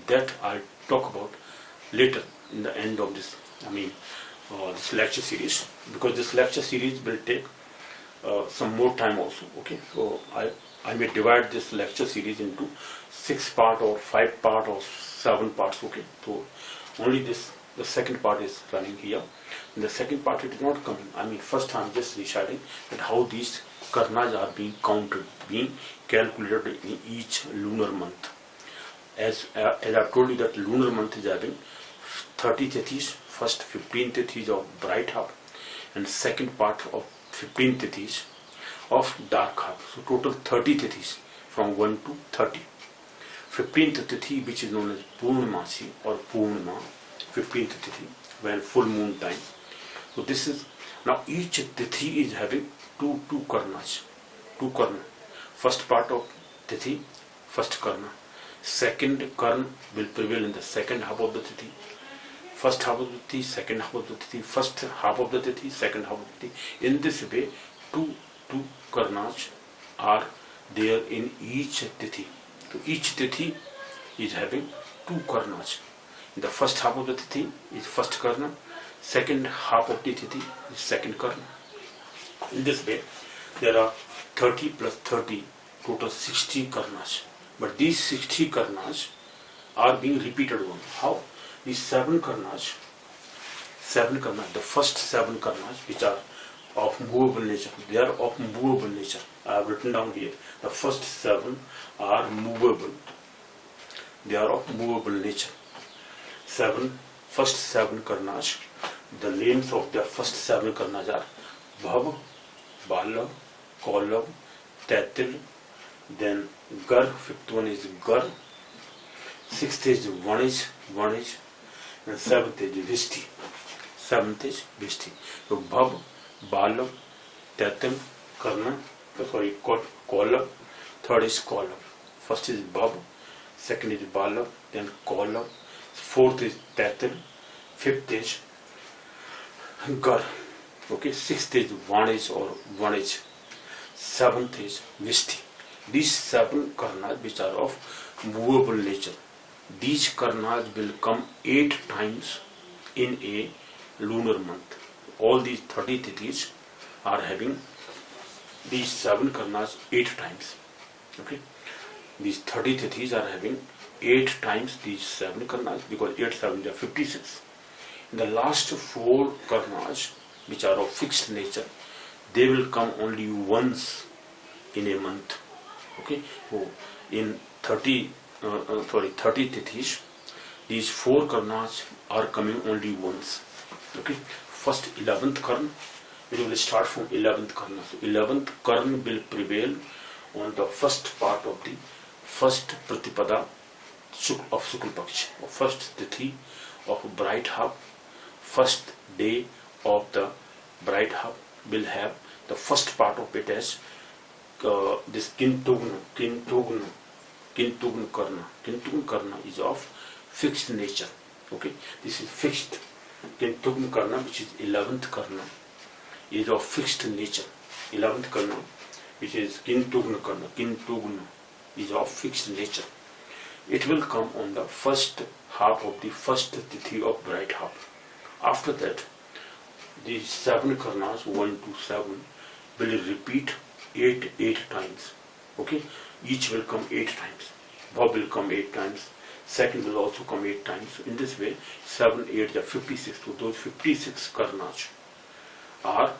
that I'll talk about later in the end of this, this lecture series, because this lecture series will take some more time also. Okay, so I may divide this lecture series into 6 part or 5 part or 7 parts. Okay, so only the second part is running here. In the second part it is not coming. First I am just deciding that how these karnas are being counted, being calculated in each lunar month. As I told you that lunar month is having 30 tithis, first 15 tithis of bright half and second part of 15 tithis of dark half. So total 30 tithis from 1 to 30. 15th tithi, which is known as Purnamasi or Purnama, 15th tithi, when full moon time. So this is, now each tithi is having two karnas. 2 karna. First part of tithi, first karna. Second karna will prevail in the second half of the tithi. First half of the tithi, second half of the tithi, first half of the tithi, second half of the tithi. In this way, two karnas are there in each tithi. So each tithi is having 2 karnas. In the first half of the tithi is first karna, second half of the tithi is second karna. In this way, there are 30 plus 30, total 60 karnas. But these 60 karnas are being repeated one. How? These 7 karnas, the first 7 karnas, which are of movable nature, they are of movable nature. I have written down here, the first 7 are movable. They are of movable nature. First 7 karnas, the names of the first 7 karnas are Bhav, Balav, Kolav, Taitil, then Gar, 5th one is Gar, 6th is Vanish, and 7th is Vishti. 7th is Vishti. So Bhav, Balav, Taitil, Karna, Kolav, 3rd is Kolav. First is Bhav, 2nd is Balav, then Kolav, 4th is Taitil, 5th is Gar. Okay, 6th is Vanish or Vanish, 7th is Vishti. These 7 karnas which are of movable nature, these karnas will come 8 times in a lunar month. All these 30 tithis are having these 7 karnas 8 times. Okay. these 30 tithis are having 8 times these 7 karnas, because 8 7 are 56. In the last 4 karnas, which are of fixed nature, they will come only once in a month. Okay, so in 30 tithis, these 4 karnas are coming only once. Okay, first 11th karna, we will start from 11th karna. So 11th karna will prevail on the first part of the first pratipada of Shukla Paksh, first tithi of bright half, first day of the bright half will have the first part of it as this Kintugna Karna. Kintugna Karna is of fixed nature. Okay, this is fixed. Kintugna Karna, which is 11th Karna, is of fixed nature. 11th Karna, which is Kintugna Karna, Kintugna is of fixed nature. It will come on the first half of the first tithi of bright half. After that, these 7 karnas, 1 to 7, will repeat 8 times. Okay, each will come 8 times. Vaar will come 8 times. Second will also come 8 times. So in this way, 7, 8 are 56. So those 56 karnas are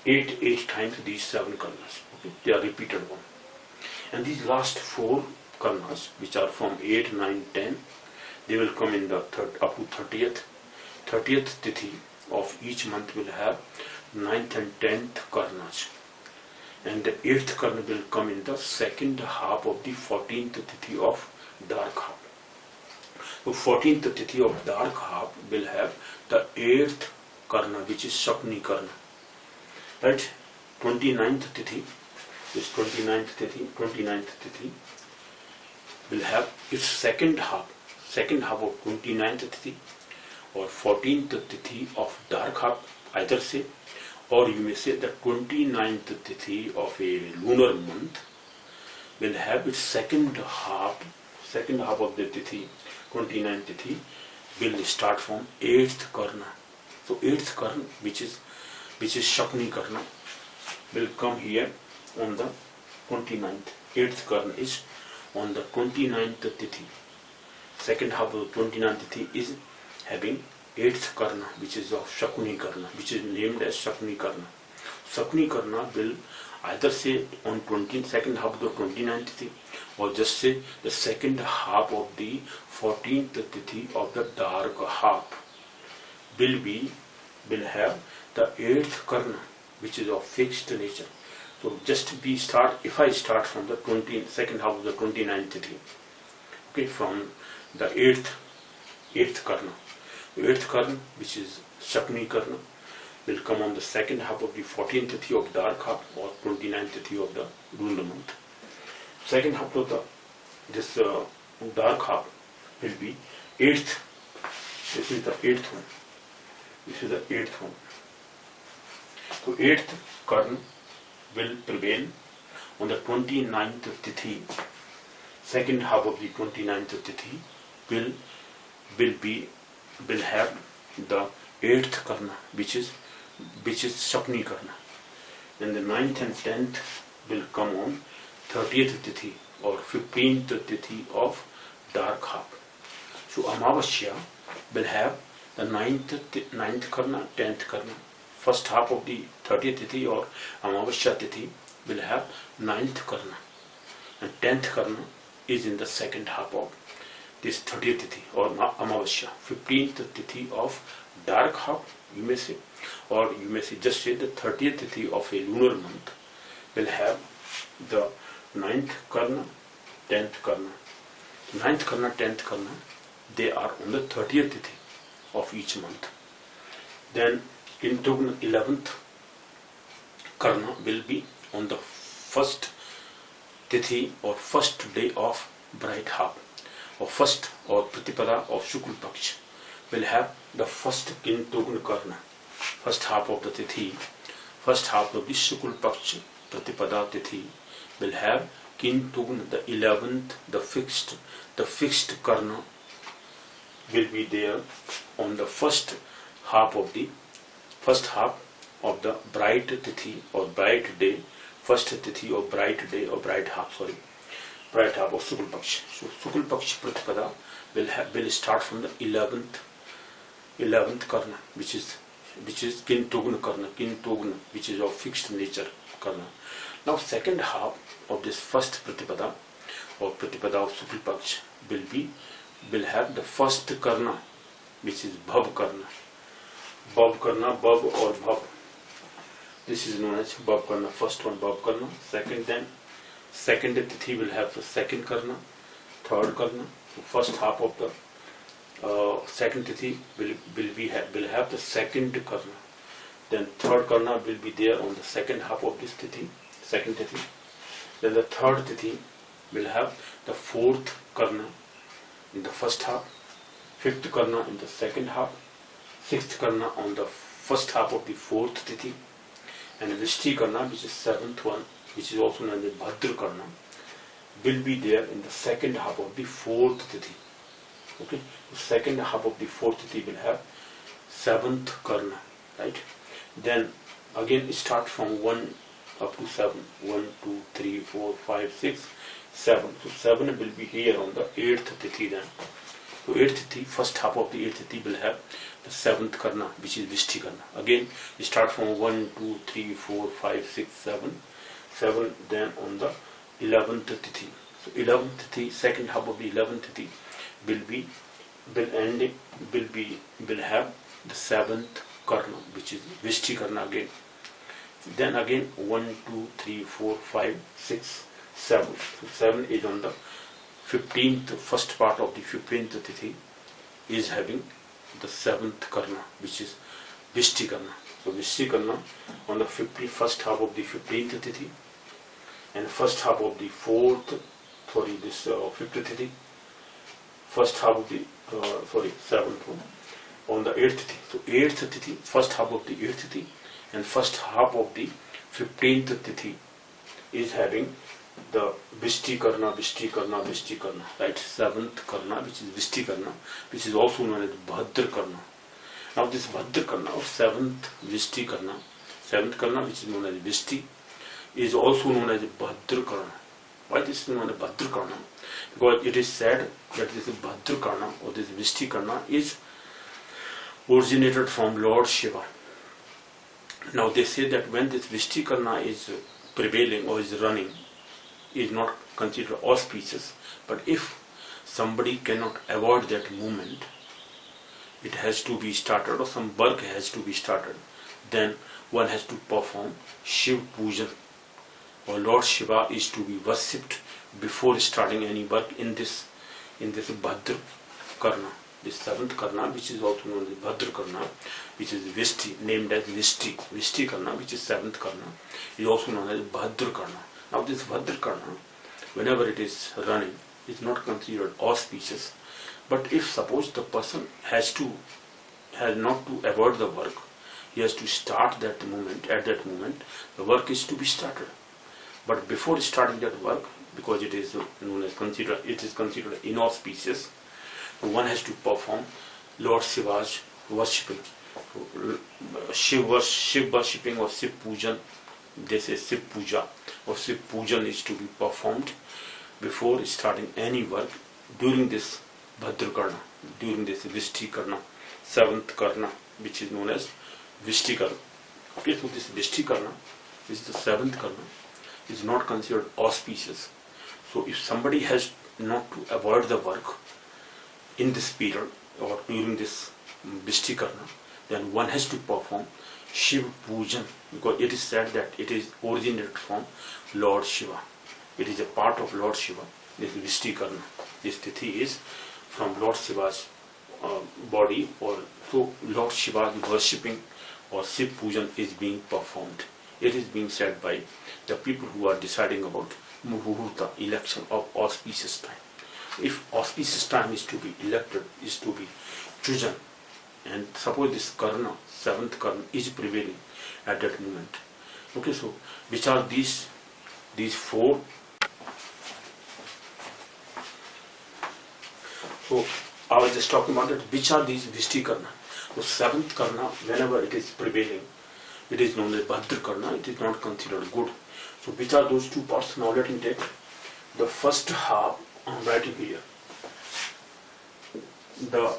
8 times these 7 karnas. Okay, they are repeated one. And these last 4 karnas, which are from 8, 9, 10, they will come in the up to 30th. 30th tithi of each month will have 9th and 10th karnas. And the 8th karna will come in the second half of the 14th tithi of dark half. So 14th tithi of dark half will have the 8th karna, which is Shakni karna. Right? 29th tithi, this 29th tithi will have its second half of 29th tithi or 14th tithi of dark half, either say, or you may say that 29th tithi of a lunar month will have its second half of the tithi, 29th tithi, will start from 8th karna. So 8th karna, which is Shakni karna, will come here on the 29th. 8th karna is on the 29th tithi. Second half of the 29th tithi is having 8th karna, which is of Shakuni karna, which is named as Shakuni karna. Shakuni karna will either say on second half of the 29th tithi, or just say the second half of the 14th tithi of the dark half will have the 8th karna, which is of fixed nature. So if I start from the second half of the 29th tithi, okay, from the 8th karna. The 8th karna, which is Shakni karna, will come on the second half of the 14th tithi of dark half or 29th tithi of the lunar month. Second half of this dark half will be 8th. This is the 8th one. This is the 8th one. So 8th karna will prevail on the 29th tithi. Second half of the 29th tithi will have the 8th karna, which is Shakni karna. And the 9th and 10th will come on 30th tithi or 15th tithi of dark half. So Amavasya will have the 9th karna, 10th karna. First half of the 30th tithi or Amavasya tithi will have 9th karna, and 10th karna is in the second half of this 30th tithi or Amavasya. 15th tithi of dark half, you may say, or you may say just say the 30th tithi of a lunar month will have the 9th karna, 10th karna. 9th karna, 10th karna, they are on the 30th tithi of each month. Then in 11th karna will be on the first tithi or first day of bright half, or first or pratipada of Shukla Paksh, will have the first Kintugna karna, first half of the tithi, first half of the Shukla Paksh pratipada tithi will have Kintugna, the 11th, the fixed karna will be there on the first half of the bright tithi or bright day, first tithi or bright day or bright half, right half of Sukul Paksh. So Sukul Paksh Pratipada will start from the 11th Karna, which is Kintugna Karna, which is of fixed nature Karna. Now second half of this first Pratipada or Pratipada of Sukul Paksh will have the first Karna, which is Bhav Karna. Bhav Karna, Bhav or Bhav. This is known as Bhav Karna. First one Bhav Karna. Second Tithi will have the second Karna, third Karna. So first half of the second Tithi will have the second Karna. Then third Karna will be there on the second half of this Tithi, second Tithi. Then the third Tithi will have the fourth Karna in the first half, fifth Karna in the second half, sixth Karna on the first half of the fourth Tithi, and Vishti Karna, which is seventh one, which is also known as Bhadra Karna, will be there in the second half of the fourth Tithi. Okay, the second half of the fourth Tithi will have seventh Karna, right? Then again start from 1 up to 7. 1, 2, 3, 4, 5, 6, 7. So 7 will be here on the 8th Tithi then. So 8th Tithi, first half of the 8th Tithi will have the 7th Karna, which is Vishti Karna. Again, you start from 1, 2, 3, 4, 5, 6, 7. 7 then on the 11th Tithi. So 11th Tithi, second half of the 11th Tithi will have the 7th Karna, which is Vishti Karna again. Then again 1, 2, 3, 4, 5, 6, 7. So 7 is on the 15th, first part of the 15th Tithi is having the 7th Karna, which is Vishti Karna. So Vishti Karna on the 51st half of the 15th Tithi and first half of the 5th Tithi, first half of the 7th one on the 8th Tithi. So 8th Tithi, first half of the 8th Tithi and first half of the 15th Tithi is having the Vishti Karna, right? 7th Karna, which is Vishti Karna, which is also known as Bhadra Karna. Now this Bhadra Karna or 7th Vishti Karna, 7th Karna, which is known as Vishti, is also known as Bhadra Karna. Why this is known as Bhadra Karna? Because it is said that this Bhadra Karna or this Vishti Karna is originated from Lord Shiva. Now they say that when this Vishti Karna is prevailing or is running, is not considered auspicious, but if somebody cannot avoid that movement, it has to be started or some work has to be started, then one has to perform Shiv Puja or Lord Shiva is to be worshipped before starting any work in this Bhadra Karna, this 7th Karna, which is also known as Bhadra Karna, which is Vishti, named as Vishti Karna, which is 7th Karna, is also known as Bhadra Karna. Now this Bhadra Karna, whenever it is running, is not considered auspicious. But if suppose the person has not to avoid the work, he has to start that moment, at that moment, the work is to be started. But before starting that work, because it is considered inauspicious, one has to perform Lord Shiva's worshipping. Shiv worshipping or Shiv Pujan, they say Shiv Puja or Shiv Pujan is to be performed before starting any work during this Bhadra Karna, during this Vishti Karna, 7th Karna, which is known as Vishti Karna. Okay, so this Vishti Karna, which is the 7th Karna, is not considered auspicious. So if somebody has not to avoid the work in this period or during this Vishti Karna, then one has to perform Shiv Pujan, because it is said that it is originated from Lord Shiva. It is a part of Lord Shiva, this Vishti Karna. This Tithi is from Lord Shiva's body, or so Lord Shiva's worshipping or Shiv Pujan is being performed. It is being said by the people who are deciding about Muhurta, election of auspicious time. If auspicious time is to be elected, is to be chosen, and suppose this Karna, 7th Karna, is prevailing at that moment. Okay, so which are these four? So I was just talking about that. Which are these Vishti Karna? So 7th Karna, whenever it is prevailing, it is known as Bhadra Karna. It is not considered good. So which are those two parts? Now let me take the first half, I'm writing here, the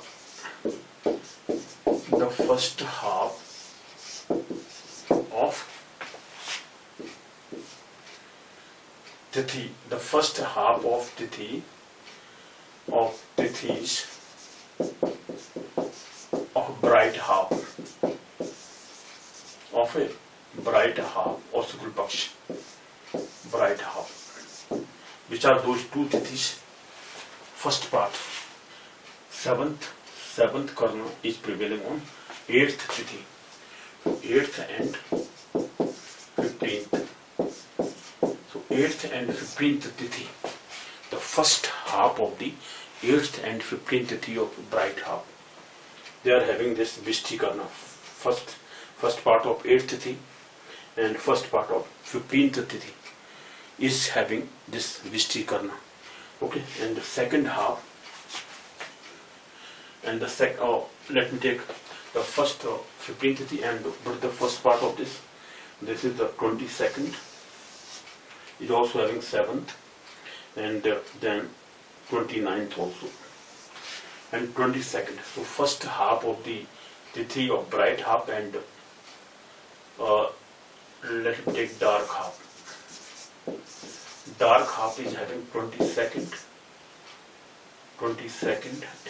first half of Tithi, the first half of Tithi, of Tithis, of bright half, of a bright half, or Sukul Paksh, bright half. Which are those two Tithis? First part, seventh Karna is prevailing on 8th Tithi, 8th and 15th. So 8th and 15th Tithi, the first half of the 8th and 15th Tithi of bright half, they are having this Vishti Karna. First part of 8th Tithi and first part of 15th Tithi is having this Vishti Karna. Okay, and the second half, and the let me take the first 15th Tithi and the first part of this. This is the 22nd, is also having 7th, and then 29th also, and 22nd. So first half of the Tithi of bright half, and let me take dark half. Dark half is having 22nd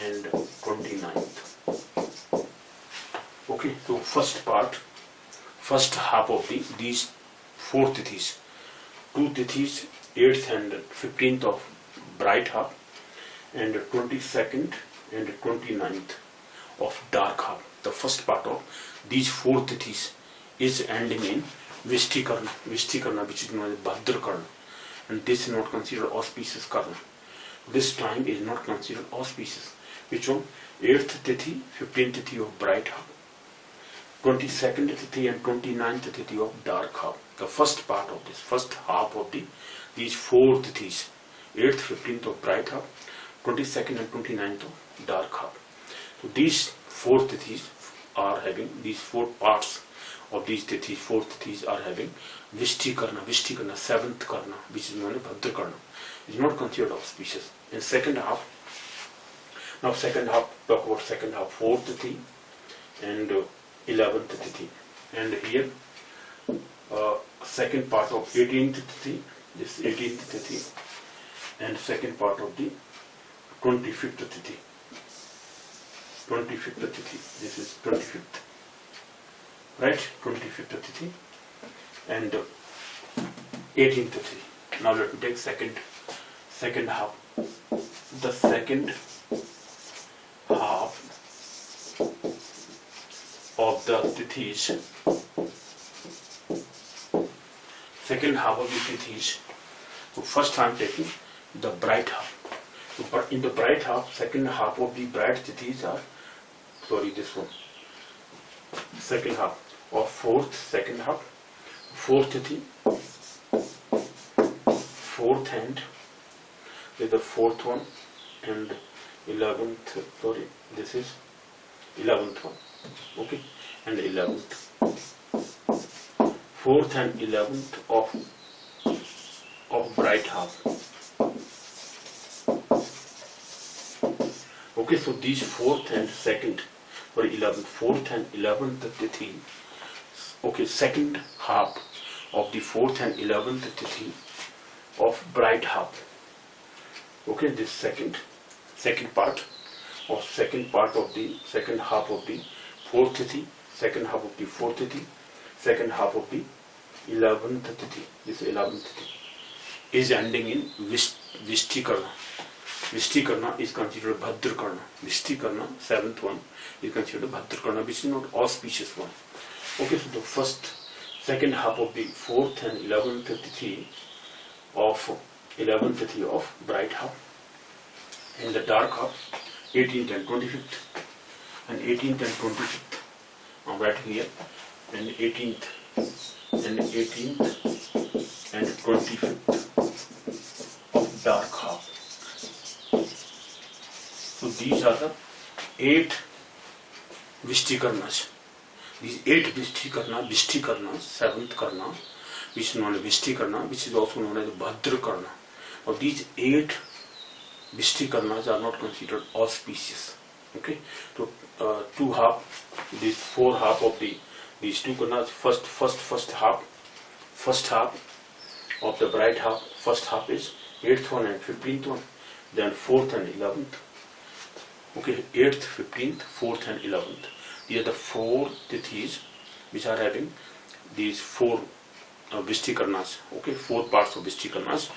and 29th. Okay, so first half of these 4 Tithis, 2 Tithis, 8th and 15th of bright half, and 22nd and 29th of dark half. The first part of these 4 Tithis is ending in Vishti Karna, which is known as Bhadra Karna, and this is not considered auspicious Karna. This time is not considered auspicious. Which one? 8th Tithi, 15th Tithi of bright half, 22nd Tithi and 29th Tithi of dark half. The first part of this, first half of these 4 Tithis, 8th, 15th of bright half, 22nd and 29th of dark half. So these 4 Tithis are having, these 4 parts of these Tithis, 4 Tithis are having Vishti Karna, 7th Karna, which is known as Bhadra Karna. It is not considered auspicious. In second half, now second half, talk about second half, 4th Tithi and 11th Tithi. And here, second part of 18th Tithi, this 18th Tithi, and second part of the 25th Tithi. 25th Tithi, this is 25th. Right, 25th Tithi and 18th Tithi. Now let me take second half. The second half of the Tithis, so first I am taking the bright half. So, but in the bright half, second half of the bright Tithis are, this one, second half of second half, 4th Tithi, 4th hand, with the 4th one, and 11th, this is 11th one, okay, and 11th, 4th and 11th of bright half. Okay, so these 4th and 11th, 4th and 11th Tithi, okay, second half of the 4th and 11th Tithi of bright half. Okay, this second part of the second half of the 4th Tithi, second half of the 4th Tithi, second half of the 11th Tithi, this 11th Tithi is ending in Vishti Karna. Vishti Karna is considered Bhadra Karna. Vishti Karna, 7th one, is considered Bhadra Karna, which is not auspicious one. Okay, so the second half of the 4th and 11th Tithi of 11th Tithi of bright half, and the dark half, 18th and 25th, and 18th and 25th, I'm writing here, and 18th and 25th of dark half. So these are the 8 Vishti Karnas. These 8 Vishti Karnas, 7th Karna, which is known as Vishti Karna, which is also known as Bhadra Karna. Now these 8 Vishti Karnas are not considered auspicious. Okay, so 2 half, these 4 half of these 2 Karnas, first half of the bright half, first half is 8th one and 15th one, then 4th and 11th. Okay, 8th, 15th, 4th and 11th. These are the 4 Tithis which are having these 4 Vishti Karnas. Okay, 4 parts of Vishti Karnas.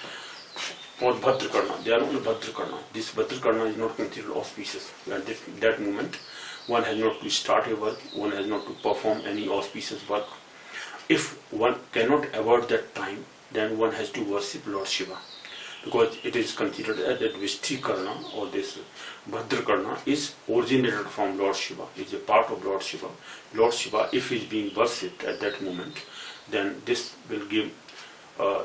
Or Bhadra Karna, they are only Bhadra Karna. This Bhadra Karna is not considered auspicious. At that moment, one has not to start a work, one has not to perform any auspicious work. If one cannot avoid that time, then one has to worship Lord Shiva, because it is considered that Vishti Karna or this Bhadra Karna is originated from Lord Shiva, is a part of Lord Shiva. Lord Shiva, if he is being worshipped at that moment, then this will give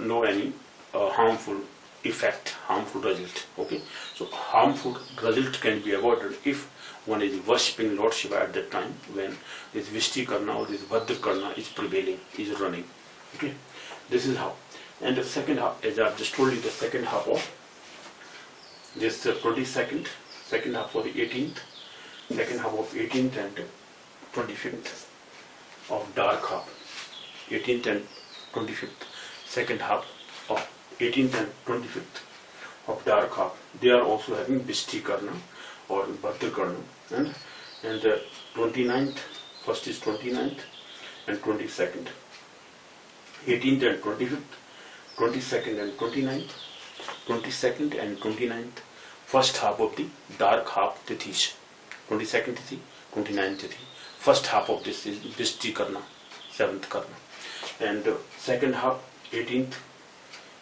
no any harmful effect, harmful result. Okay, so harmful result can be avoided if one is worshipping Lord Shiva at that time when this Vishti Karna or this Bhadra Karna is prevailing, is running. Okay, this is how. And the second half, as I have just told you, the second half of this 22nd, second half for the 18th, second half of 18th and 25th of dark half, 18th and 25th, second half of 18th and 25th of dark half, they are also having Vishti Karna or Bhadra Karna, and the 29th, first is 29th and 22nd, 18th and 25th, 22nd and 29th, 22nd and 29th, first half of the dark half Tithis, 22nd Tithi, 29th Tithi, first half of this is Vishti Karna, 7th Karna, and second half 18th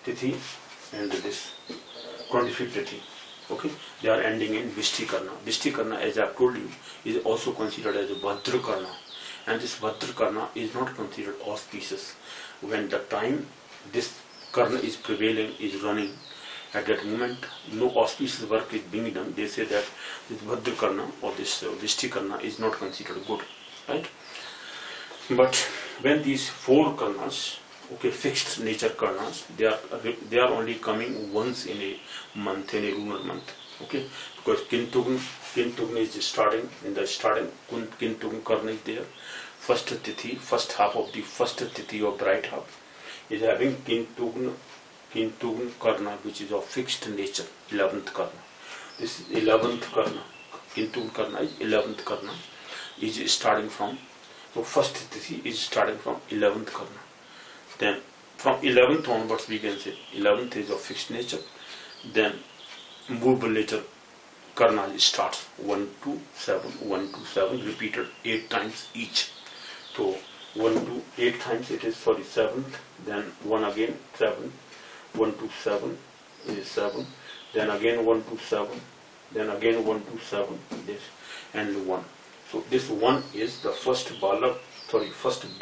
Tithi and this 25th Tithi. Okay, they are ending in Vishti Karna. Vishti Karna, as I have told you, is also considered as a Bhadra Karna, and this Bhadra Karna is not considered auspicious. When the time this Karna is prevailing, is running, at that moment no auspicious work is being done, they say that this Bhadra Karna or this Vishti Karna is not considered good, right? But when these 4 Karnas, okay, fixed nature Karnas, they are only coming once in a month, in a lunar month. Okay, because Kintugna is starting, in the starting Kintugna Karna is there. First Tithi, first half of the first Tithi of bright half is having Kintugna Karna, which is of fixed nature, 11th Karna. This is 11th Karna. Kintugna Karna is 11th Karna, is starting from, so first Tithi is starting from 11th Karna. Then from 11th onwards we can say 11th is of fixed nature, then movable nature Karna starts 1 to 7, 1 to 7, repeated 8 times each. So 1 to 8 times it is for the 7th, then 1 again 7, 1 to 7 is 7, then again 1 to 7, then again 1 to 7, this and 1. So this 1 is the first first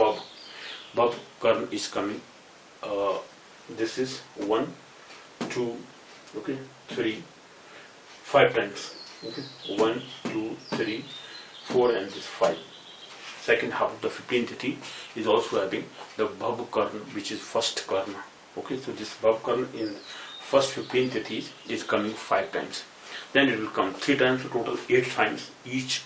Bab Karna is coming. This is 1, 2, okay, 3, 5 times. Okay, 1, 2, 3, 4, and this 5. Second half of the 15th Tithi is also having the Bhav Karna, which is first Karna. Okay, so this Bhav Karna in first 15th Tithi is coming 5 times. Then it will come 3 times, so total 8 times. Each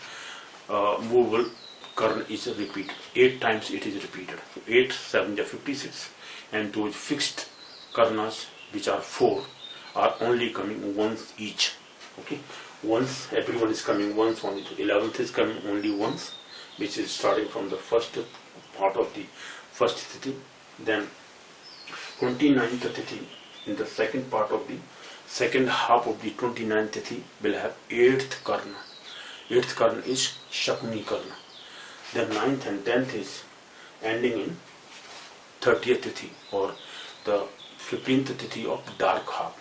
movable Karna is repeated. 8 times it is repeated. So 8, 7 are 56. And those fixed Karnas, which are 4, are only coming once each. Okay, once, everyone is coming once only. So 11th is coming only once, which is starting from the first part of the first Tithi. Then 29th Tithi, in the second part of the second half of the 29th Tithi, will have 8th Karna. 8th Karna is Shakuni Karna. Then 9th and 10th is ending in 30th Tithi or the 15th Tithi of dark half.